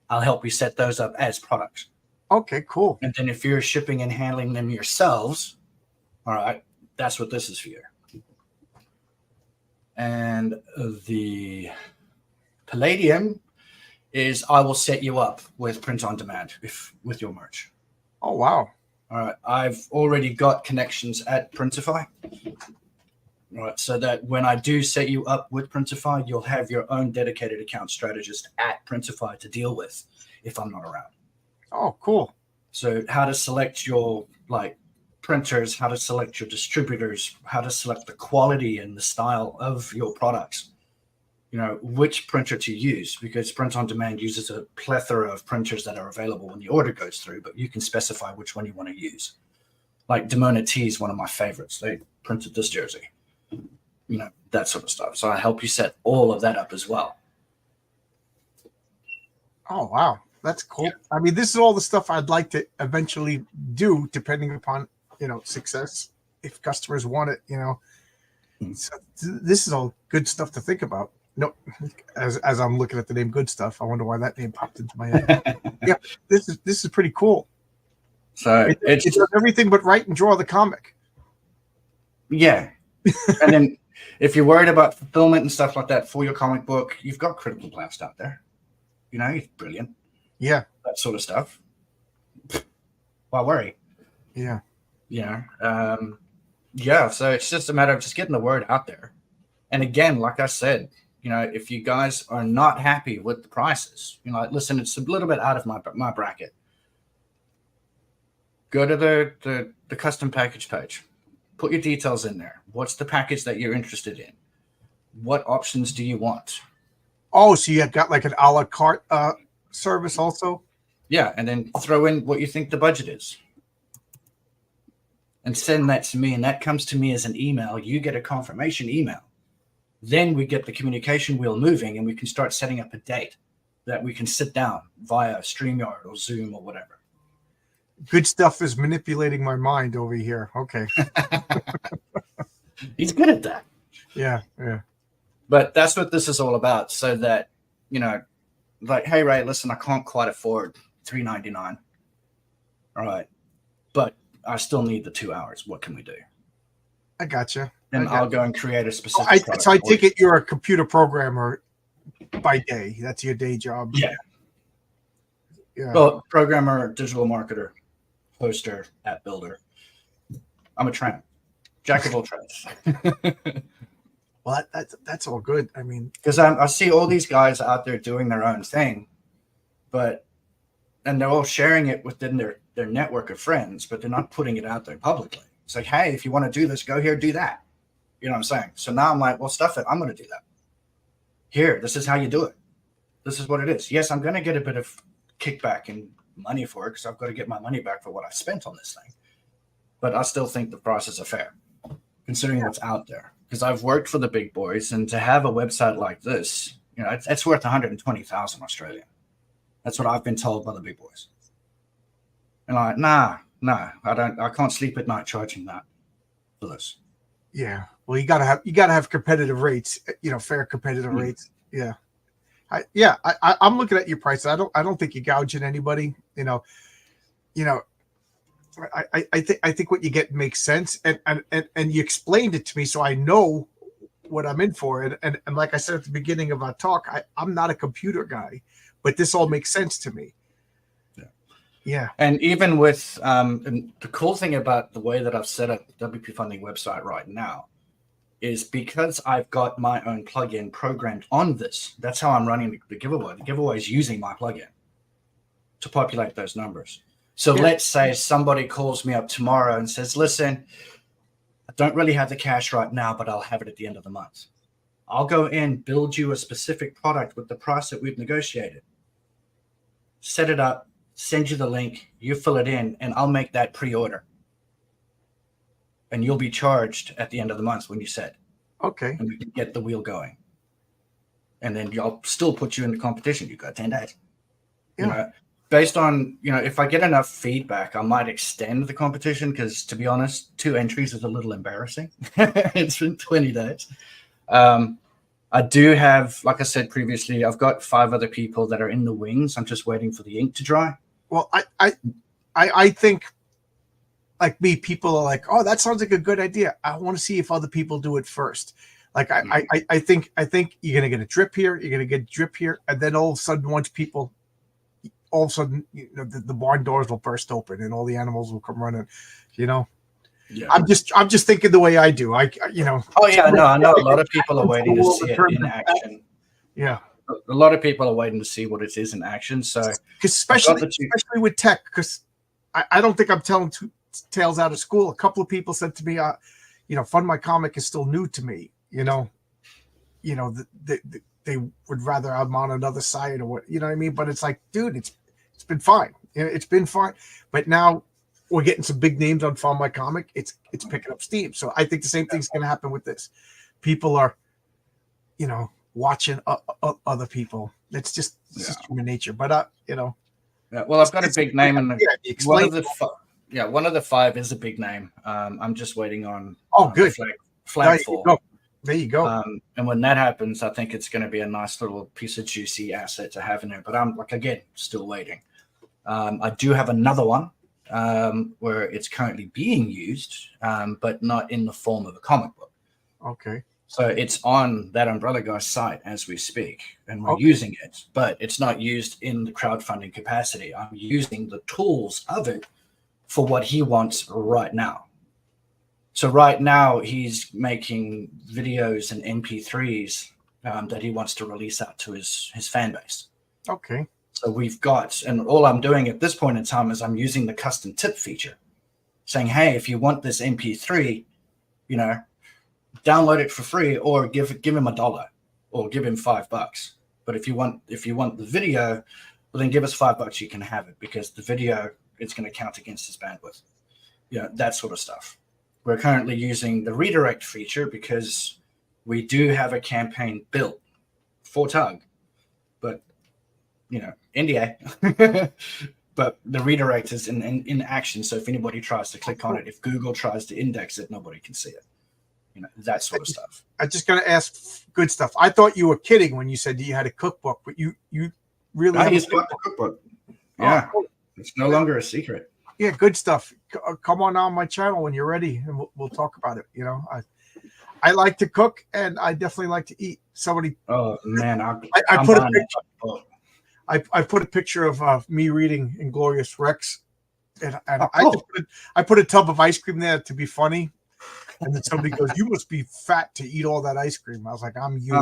I'll help you set those up as products. Okay, cool. And then if you're shipping and handling them yourselves, all right, that's what this is for you. And the palladium is I will set you up with print on demand with your merch. Oh, wow. All right. I've already got connections at Printify. All right. So that when I do set you up with Printify, you'll have your own dedicated account strategist at Printify to deal with if I'm not around. Oh, cool. So how to select your printers, how to select your distributors, how to select the quality and the style of your products. You know, which printer to use, because print on demand uses a plethora of printers that are available when the order goes through, but you can specify which one you want to use. Like Demona T is one of my favorites. They printed this jersey, you know, that sort of stuff. So I help you set all of that up as well. Oh, wow. That's cool. Yeah. I mean, this is all the stuff I'd like to eventually do, depending upon, success. If customers want it, So this is all good stuff to think about. No, as I'm looking at the name Good Stuff, I wonder why that name popped into my head. Yeah, this is pretty cool. So it does everything but write and draw the comic. Yeah. And then if you're worried about fulfillment and stuff like that for your comic book, you've got Critical Blast out there. You know, he's brilliant. Yeah. That sort of stuff. Why worry? Yeah. Yeah. Yeah. So it's just a matter of just getting the word out there. And again, like I said, if you guys are not happy with the prices, listen, it's a little bit out of my bracket. Go to the custom package page. Put your details in there. What's the package that you're interested in? What options do you want? Oh, so you have got like an a la carte service also? Yeah, and then throw in what you think the budget is. And send that to me, and that comes to me as an email. You get a confirmation email. Then we get the communication wheel moving, and we can start setting up a date that we can sit down via StreamYard or Zoom or whatever. Good Stuff is manipulating my mind over here. Okay. He's good at that. Yeah. But that's what this is all about. So that, hey, Ray, listen, I can't quite afford $3.99. All right. But I still need the 2 hours. What can we do? I gotcha. And I'll go and create a specific product. So I take it you're a computer programmer by day. That's your day job. Yeah. Yeah. Well, programmer, digital marketer, poster, app builder. I'm a tramp. Jack of all trades. Well, that's all good. I mean, because I see all these guys out there doing their own thing, and they're all sharing it within their network of friends, but they're not putting it out there publicly. It's like, hey, if you want to do this, go here, do that. You know what I'm saying? So now I'm like, well, stuff it. I'm going to do that. Here, this is how you do it. This is what it is. Yes, I'm going to get a bit of kickback and money for it because I've got to get my money back for what I spent on this thing. But I still think the prices are fair, considering what's out there. Because I've worked for the big boys, and to have a website like this, it's worth 120,000 Australian. That's what I've been told by the big boys. And I'm like, nah, I can't sleep at night charging that for this. Yeah. Well, you gotta have competitive rates, fair competitive rates. Yeah. I'm looking at your prices. I don't think you're gouging anybody. I think what you get makes sense, and you explained it to me, so I know what I'm in for. And like I said at the beginning of our talk, I'm not a computer guy, but this all makes sense to me. Yeah. And even with and the cool thing about the way that I've set up the WP Funding website right now is because I've got my own plugin programmed on this. That's how I'm running the giveaway. The giveaway is using my plugin to populate those numbers. So let's say somebody calls me up tomorrow and says, listen, I don't really have the cash right now, but I'll have it at the end of the month. I'll go in, build you a specific product with the price that we've negotiated, set it up, send you the link, you fill it in, and I'll make that pre-order. And you'll be charged at the end of the month when you set. Okay. And we can get the wheel going. And then I'll still put you in the competition. You've got 10 days. Yeah. You know, based on, you know, if I get enough feedback, I might extend the competition because, to be honest, 2 entries is a little embarrassing. It's been 20 days. I do have, like I said previously, I've got 5 other people that are in the wings. I'm just waiting for the ink to dry. Well, I think, like me, people are like, oh, that sounds like a good idea. I want to see if other people do it first. Like I think you're gonna get a drip here, you're gonna get a drip here, and then all of a sudden, once people, all of a sudden, you know, the barn doors will burst open and all the animals will come running. You know, Yeah. I'm just thinking the way I do. You know. Oh yeah, no, I know a lot of people are waiting to see it in action. Yeah. A lot of people are waiting to see what it is in action. So, especially with tech, because I don't think I'm telling tales out of school. A couple of people said to me, you know, Fund My Comic is still new to me. You know, they would rather I'm on another site or what, you know what I mean? But it's like, dude, it's been fine. You know, it's been fine. But now we're getting some big names on Fund My Comic. It's picking up steam. So I think the same thing's going to happen with this. People are, you know, watching other people. It's just human nature. But you know. Yeah, well, I've got a big name in the one of the 5 is a big name. I'm just waiting on good flag fall. There you go. And when that happens, I think it's going to be a nice little piece of juicy asset to have in there. But I'm again still waiting. I do have another one where it's currently being used, but not in the form of a comic book. Okay. So it's on that Umbrella Guy site as we speak, and we're using it, but it's not used in the crowdfunding capacity. I'm using the tools of it for what he wants right now. So right now he's making videos and MP3s that he wants to release out to his fan base. Okay. So we've got, and all I'm doing at this point in time is I'm using the custom tip feature, saying, hey, if you want this MP3, you know, download it for free, or give him $1 or give him $5. But if you want the video, well, then give us $5. You can have it because the video, it's going to count against his bandwidth. You know, that sort of stuff. We're currently using the redirect feature because we do have a campaign built for Tug, but you know, NDA. But the redirect is in action. So if anybody tries to click on it, if Google tries to index it, nobody can see it. You know, that sort of stuff. I just gotta ask good stuff. I thought you were kidding when you said you had a cookbook, but you really I just got the cookbook. Yeah, it's no longer a secret. Yeah, good stuff. Come on my channel when you're ready, and we'll talk about it. You know, I like to cook, and I definitely like to eat. Somebody. Oh man, I put a picture. I put a picture of me reading Inglorious Rex, and I put a tub of ice cream there to be funny. And then somebody goes, "You must be fat to eat all that ice cream." I was like, "I'm you."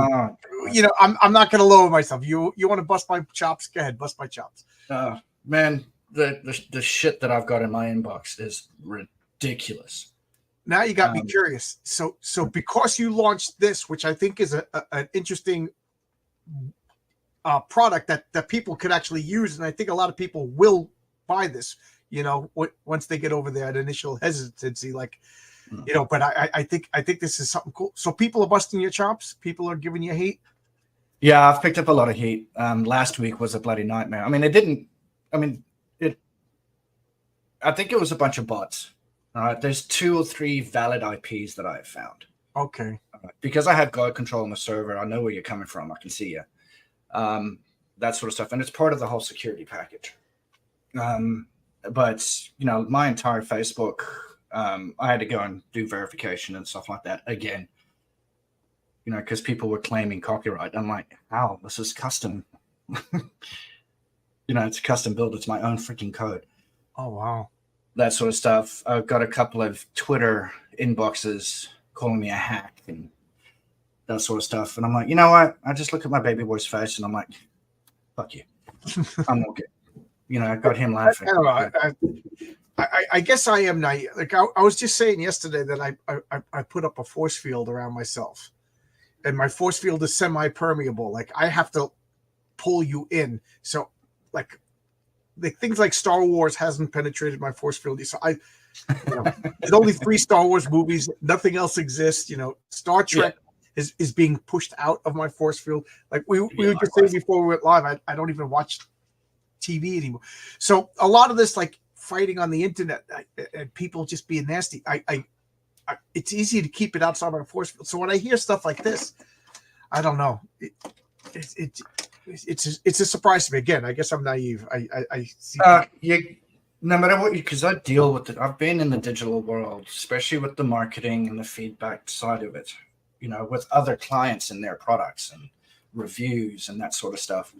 You know, I'm not going to lower myself. You want to bust my chops? Go ahead, bust my chops. Man, the shit that I've got in my inbox is ridiculous. Now you got me curious. So because you launched this, which I think is an interesting product that people could actually use, and I think a lot of people will buy this. You know, once they get over that initial hesitancy, like. You know, but I think this is something cool. So people are busting your chops. People are giving you hate. Yeah, I've picked up a lot of heat. Last week was a bloody nightmare. I think it was a bunch of bots. All right, there's 2 or 3 valid IPs that I have found. Okay. Because I have guard control on the server, I know where you're coming from. I can see you. That sort of stuff, and it's part of the whole security package. But you know, my entire Facebook. I had to go and do verification and stuff like that again, you know, because people were claiming copyright. I'm like, how? This is custom. You know, it's a custom build. It's my own freaking code. Oh, wow. That sort of stuff. I've got a couple of Twitter inboxes calling me a hack and that sort of stuff. And I'm like, you know what? I just look at my baby boy's face and I'm like, fuck you. I'm okay. You know, I got him laughing. I don't know. I guess I am naive. Like I was just saying yesterday that I put up a force field around myself, and my force field is semi-permeable. Like I have to pull you in. So like things like Star Wars hasn't penetrated my force field. So there's only 3 Star Wars movies. Nothing else exists. You know, Star Trek is being pushed out of my force field. Like we were just saying before we went live, I don't even watch TV anymore. So a lot of this, like fighting on the internet and people just being nasty, it's easy to keep it outside my force field. So when I hear stuff like this, I don't know. It's a surprise to me. Again, I guess I'm naive. I see. No matter what, because I deal with it. I've been in the digital world, especially with the marketing and the feedback side of it. You know, with other clients and their products and reviews and that sort of stuff.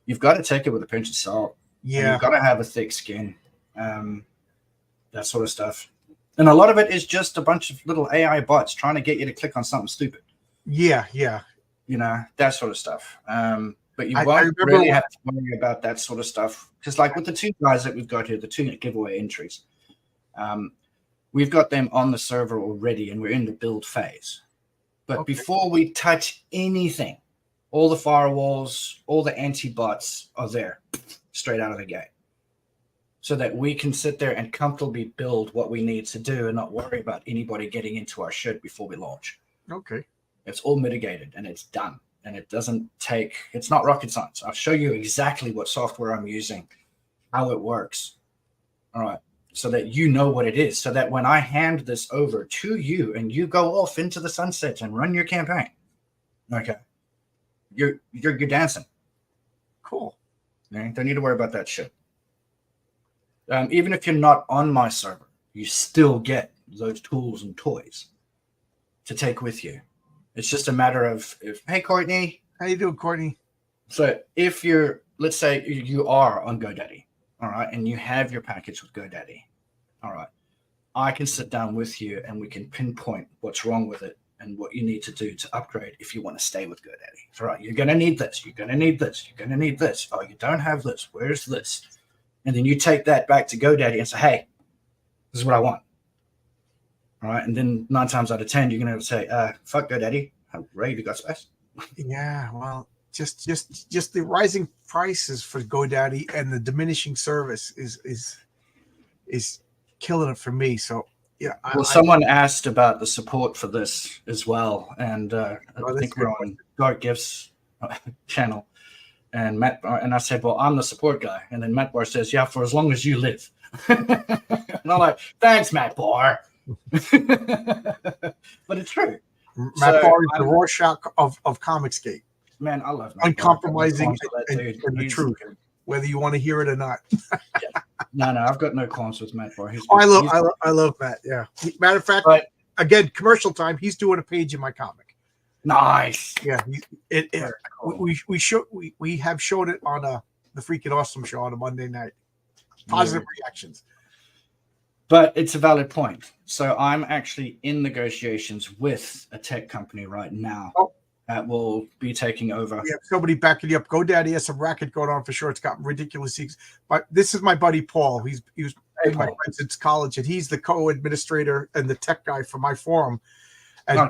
You've got to take it with a pinch of salt. Yeah. You've got to have a thick skin. That sort of stuff. And a lot of it is just a bunch of little AI bots trying to get you to click on something stupid. Yeah. You know, that sort of stuff. But you won't really have to worry about that sort of stuff. Because like with the 2 guys that we've got here, the 2 giveaway entries, we've got them on the server already and we're in the build phase. But before we touch anything, all the firewalls, all the anti-bots are there straight out of the gate. So that we can sit there and comfortably build what we need to do and not worry about anybody getting into our shit before we launch. Okay. It's all mitigated and it's done. And it's not rocket science. I'll show you exactly what software I'm using, how it works. All right. So that you know what it is. So that when I hand this over to you and you go off into the sunset and run your campaign, okay, you're dancing. Cool. Don't need to worry about that shit. Even if you're not on my server, you still get those tools and toys to take with you. It's just a matter of hey, Courtney. How you doing, Courtney? So if let's say you are on GoDaddy, all right, and you have your package with GoDaddy, all right, I can sit down with you and we can pinpoint what's wrong with it and what you need to do to upgrade if you want to stay with GoDaddy. All right, you're going to need this. You're going to need this. You're going to need this. Oh, you don't have this. Where's this? And then you take that back to GoDaddy and say, hey, this is what I want. All right, and then 9 times out of 10, you're going to say, fuck GoDaddy. Ray, have you got space? Yeah, well, just the rising prices for GoDaddy and the diminishing service is killing it for me. So yeah. Someone asked about the support for this as well, and I think we're on Dark Gifts channel, and Matt and I said, well, I'm the support guy, and then Matt Barr says, yeah, for as long as you live. And I'm like, thanks, Matt Barr. But it's true. Matt Barr is the Rorschach of Comicsgate. Man, I love Matt uncompromising Barr. and the truth, whether you want to hear it or not. Yeah. No, I've got no qualms with Matt Barr. I love Matt. Yeah. Matter of fact, again, commercial time. He's doing a page in my comic. Nice. Yeah. We have showed it on the Freaking Awesome show on a Monday night. Positive reactions. But it's a valid point. So I'm actually in negotiations with a tech company right now that will be taking over. We have somebody backing you up. GoDaddy has some racket going on for sure. It's got ridiculous things. But this is my buddy Paul. He was my friend since college, and he's the co-administrator and the tech guy for my forum. And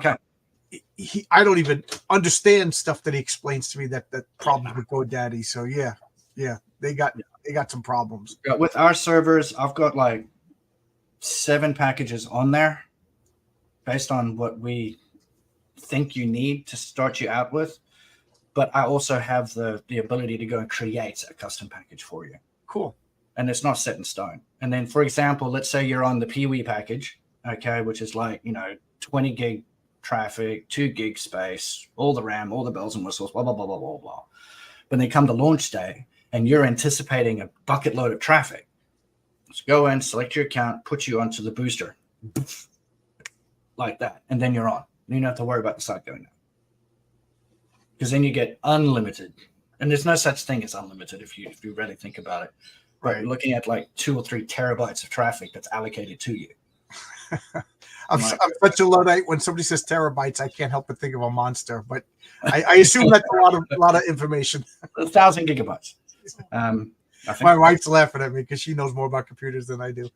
I don't even understand stuff that he explains to me that problems with GoDaddy. So yeah, they got some problems. With our servers, I've got like 7 packages on there based on what we think you need to start you out with. But I also have the ability to go and create a custom package for you. Cool. And it's not set in stone. And then, for example, let's say you're on the Pee-wee package, okay, which is like, 20 gig traffic, 2 gig space, all the RAM, all the bells and whistles, blah, blah, blah, blah, blah, blah. When they come to launch day and you're anticipating a bucket load of traffic, let's go in, select your account, put you onto the booster like that. And then you're on. You don't have to worry about the site going down. Because then you get unlimited. And there's no such thing as unlimited if you really think about it. But Right. looking at like 2 or 3 terabytes of traffic that's allocated to you. I'm such a Luddite. When somebody says terabytes, I can't help but think of a monster. But I assume that's a lot of information. 1,000 gigabytes. I think. My wife's laughing at me because she knows more about computers than I do.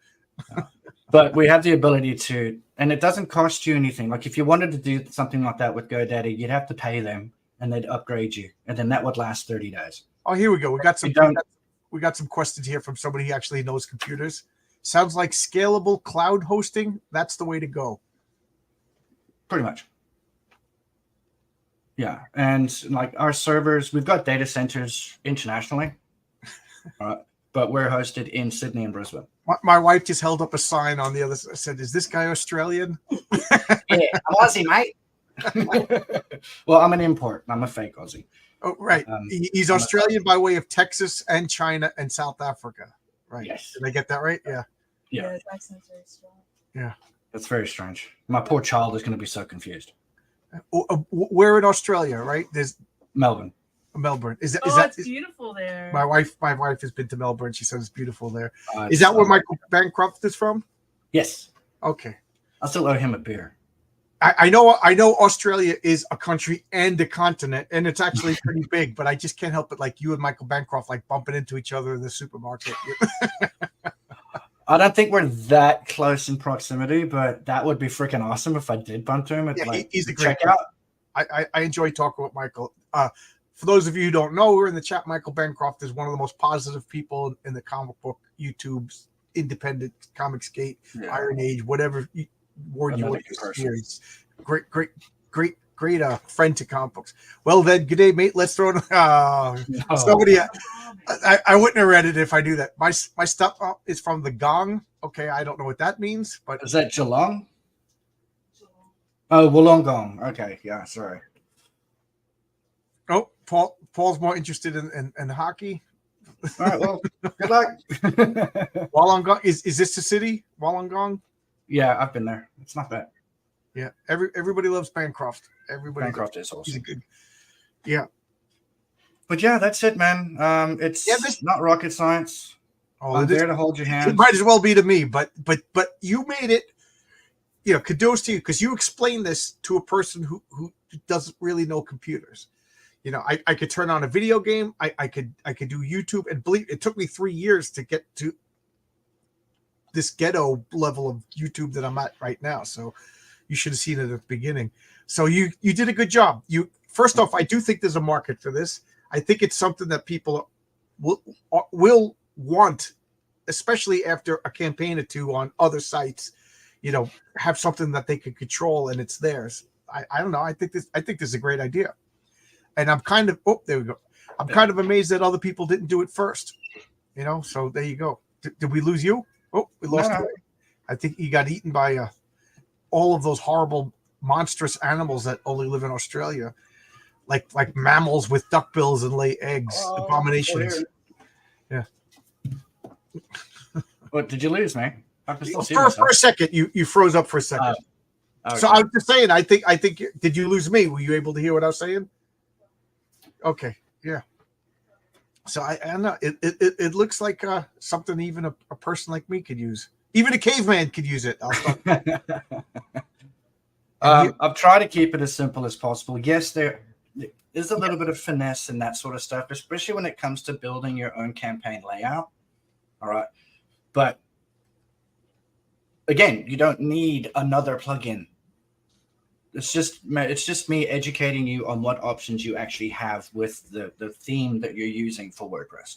But we have the ability to, and it doesn't cost you anything. Like if you wanted to do something like that with GoDaddy, you'd have to pay them, and they'd upgrade you, and then that would last 30 days. Oh, here we go. We got some questions here from somebody who actually knows computers. Sounds like scalable cloud hosting. That's the way to go. Pretty much. Yeah. And like our servers, we've got data centers internationally, but we're hosted in Sydney and Brisbane. My wife just held up a sign on the other side. Said, "Is this guy Australian?" Yeah, I'm Aussie, mate. Well, I'm an import. I'm a fake Aussie. Oh, right. He's Australian by way of Texas and China and South Africa. Right. Yes. Did I get that right? Yeah. Yeah. His accent's very strong. Yeah. That's very strange. My poor child is going to be so confused. Where in Australia, right? There's Melbourne. Melbourne. Is that It's beautiful there. my wife has been to Melbourne. She said it's beautiful there. Is It's that where Michael Bancroft is from? Yes. Okay. I still owe him a beer. I know Australia is a country and a continent, and it's actually pretty big, but I just can't help it, like you and Michael Bancroft like bumping into each other in the supermarket. I don't think we're that close in proximity, but that would be freaking awesome if I did bump to him at he's a great checkout. I enjoy talking with Michael. For those of you who don't know, we're in the chat. Michael Bancroft is one of the most positive people in the comic book, YouTube's independent comics gate, Iron Age, whatever word you want to use. Great friend to comic books. Well then, good day, mate. Let's throw somebody. I wouldn't have read it if I knew that. My stuff is from the Gong. Okay, I don't know what that means, but is that Geelong? Oh, Wollongong. Okay, yeah, sorry. Oh, Paul's more interested in hockey. All right, well, good luck. Wollongong is this the city? Wollongong? Yeah, I've been there. It's not bad. Yeah, everybody loves Bancroft. Bancroft is awesome. He's a good. Yeah. But yeah, that's it, man. It's not rocket science. I'm there to hold your hand. It might as well be to me, but you made it. You know, kudos to you because you explained this to a person who doesn't really know computers. You know, I could turn on a video game. I could do YouTube, and believe it took me 3 years to get to this ghetto level of YouTube that I'm at right now. So you should have seen it at the beginning. So you did a good job. First off, I do think there's a market for this. I think it's something that people will want, especially after a campaign or two on other sites. You know, have something that they can control and it's theirs. I don't know. I think this is a great idea. And I'm kind of there we go. I'm kind of amazed that other people didn't do it first. You know, so there you go. Did we lose you? Oh, we lost you. I think he got eaten by all of those horrible, monstrous animals that only live in Australia, like mammals with duckbills and lay eggs, abominations. Yeah. What did you lose, man? For a second, you froze up for a second. Okay. So I was just saying, I think. Did you lose me? Were you able to hear what I was saying? Okay, yeah. So I don't know. It looks like something even a person like me could use. Even a caveman could use it. I've tried to keep it as simple as possible. Yes, there is a little bit of finesse and that sort of stuff, especially when it comes to building your own campaign layout. All right, but again, you don't need another plugin. It's just me educating you on what options you actually have with the theme that you're using for WordPress,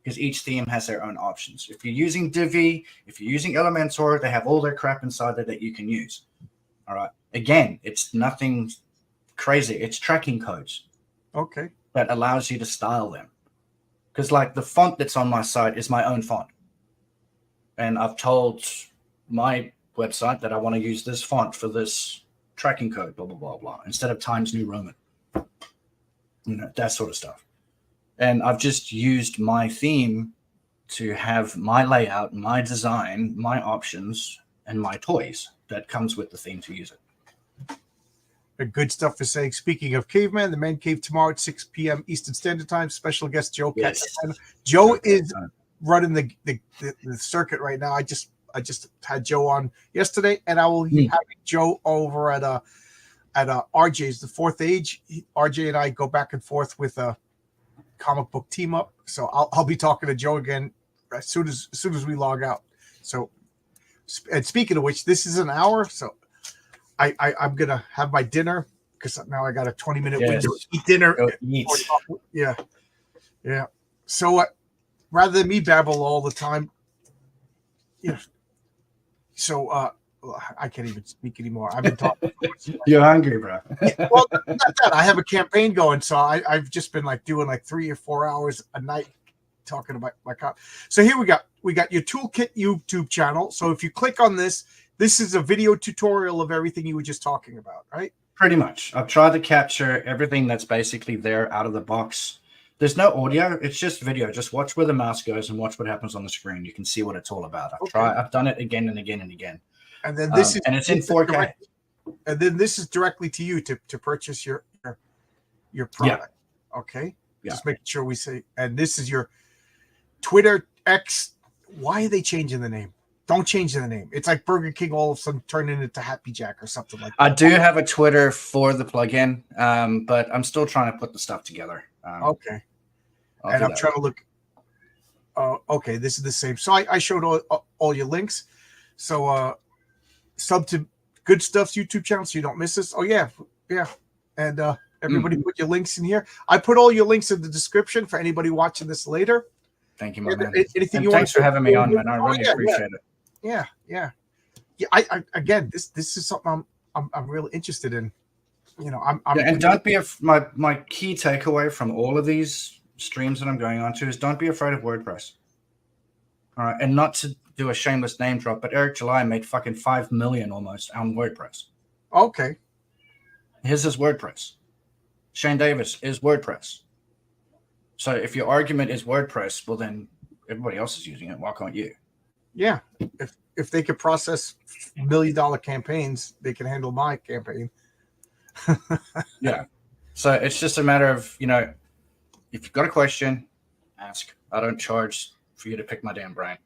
because each theme has their own options. If you're using Divi, if you're using Elementor, they have all their crap inside there that you can use. All right. Again, it's nothing crazy. It's tracking codes. Okay. That allows you to style them. Because like the font that's on my site is my own font. And I've told my website that I want to use this font for this tracking code, blah, blah, blah, blah, instead of Times New Roman. You know, that sort of stuff. And I've just used my theme to have my layout, my design, my options, and my toys that comes with the theme to use it. Good stuff for saying. Speaking of caveman, the Man Cave tomorrow at 6 p.m. Eastern Standard Time. Special guest Joe. Yes. Joe is running the circuit right now. I just had Joe on yesterday, and I will have Joe over at RJ's, the Fourth Age. RJ and I go back and forth with a comic book team up. So I'll be talking to Joe again as soon as we log out. So, and speaking of which, this is an hour, so I'm gonna have my dinner because now I got a 20-minute window to eat dinner. Yeah. So rather than me babble all the time, So I can't even speak anymore. I've been talking. You're hungry, bro. Well, not that. I have a campaign going, so I've just been doing 3 or 4 hours a night talking about my cop. So here we got your toolkit YouTube channel. So if you click on this is a video tutorial of everything you were just talking about, right? Pretty much. I've tried to capture everything that's basically there out of the box. There's no audio. It's just video. Just watch where the mouse goes and watch what happens on the screen. You can see what it's all about. I've done it again and again and again. And then this is, and it's in 4K. And then this is directly to you to purchase your product. Yeah. Okay. Yeah. Just making sure we say. And this is your Twitter X. Why are they changing the name? Don't change the name. It's like Burger King all of a sudden turning into Happy Jack or something like that. I do have a Twitter for the plugin, but I'm still trying to put the stuff together. Okay. And I'm trying to look. Okay, this is the same. So I showed all your links. So sub to Good Stuff's YouTube channel so you don't miss this. Oh yeah. And everybody put your links in here. I put all your links in the description for anybody watching this later. Thank you, my man. Anything and you thanks for having me on, man. I really appreciate it. Yeah. I again, this is something I'm really interested in. And don't be my key takeaway from all of these streams that I'm going on to is don't be afraid of WordPress. All right, and not to do a shameless name drop, but Eric July made fucking 5 million almost on WordPress. Okay, his is WordPress. Shane Davis is WordPress. So if your argument is WordPress, well then everybody else is using it. Why can't you? Yeah, if they could process $1 million campaigns, they can handle my campaign. Yeah. So it's just a matter of, if you've got a question, ask. I don't charge for you to pick my damn brain.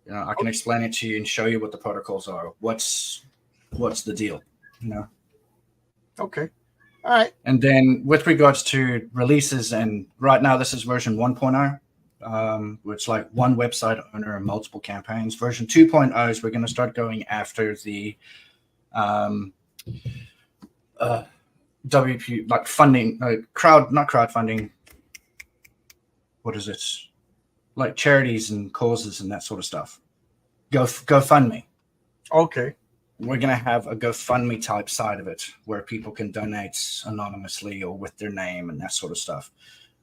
I can explain it to you and show you what the protocols are. What's the deal? Okay. All right. And then with regards to releases, and right now this is version 1.0, which like one website owner and multiple campaigns. Version 2.0 is we're going to start going after the WP, like funding, not crowdfunding. What is it? Like charities and causes and that sort of stuff. GoFundMe. Okay. We're going to have a GoFundMe type side of it where people can donate anonymously or with their name and that sort of stuff.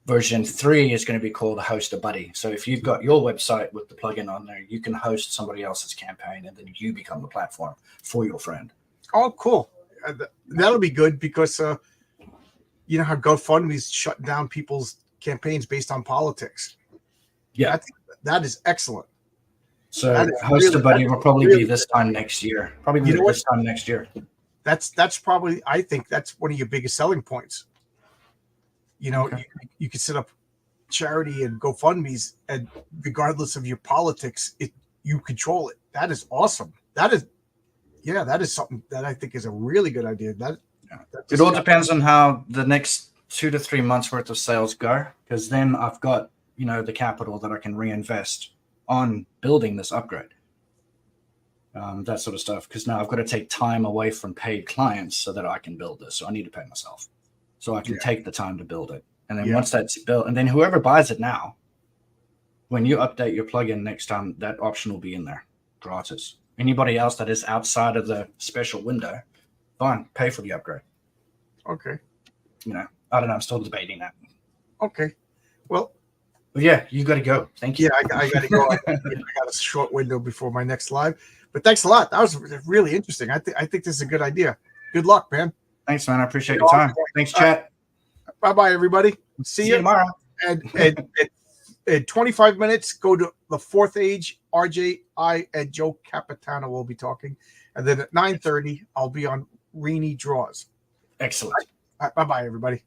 Version 3 is going to be called Host a Buddy. So if you've got your website with the plugin on there, you can host somebody else's campaign and then you become the platform for your friend. Oh, cool. That'll be good because you know how GoFundMe's shutting down people's campaigns based on politics. Yeah, that is excellent. So Host a Buddy will probably be this time next year. Probably this time next year. That's probably, I think that's one of your biggest selling points. Okay. You can set up charity and GoFundMe's, and regardless of your politics, you control it. That is awesome. That is something that I think is a really good idea. It all depends on how the next 2 to 3 months worth of sales go, because then I've got the capital that I can reinvest on building this upgrade, that sort of stuff. Because now I've got to take time away from paid clients so that I can build this. So I need to pay myself, so I can take the time to build it. And then once that's built, and then whoever buys it now, when you update your plugin next time, that option will be in there, gratis. Anybody else that is outside of the special window, fine, pay for the upgrade. Okay. I don't know. I'm still debating that. Okay. Well, yeah, you got to go. Thank you. Yeah, I got to go. I got a short window before my next live, but thanks a lot. That was really interesting. I think this is a good idea. Good luck, man. Thanks, man. I appreciate your time. Thanks, chat. Bye, everybody. See you tomorrow. And in 25 minutes, go to the Fourth Age. RJ, and Joe Capitano will be talking, and then at 9:30, I'll be on Reenie Draws. Excellent. Bye, everybody.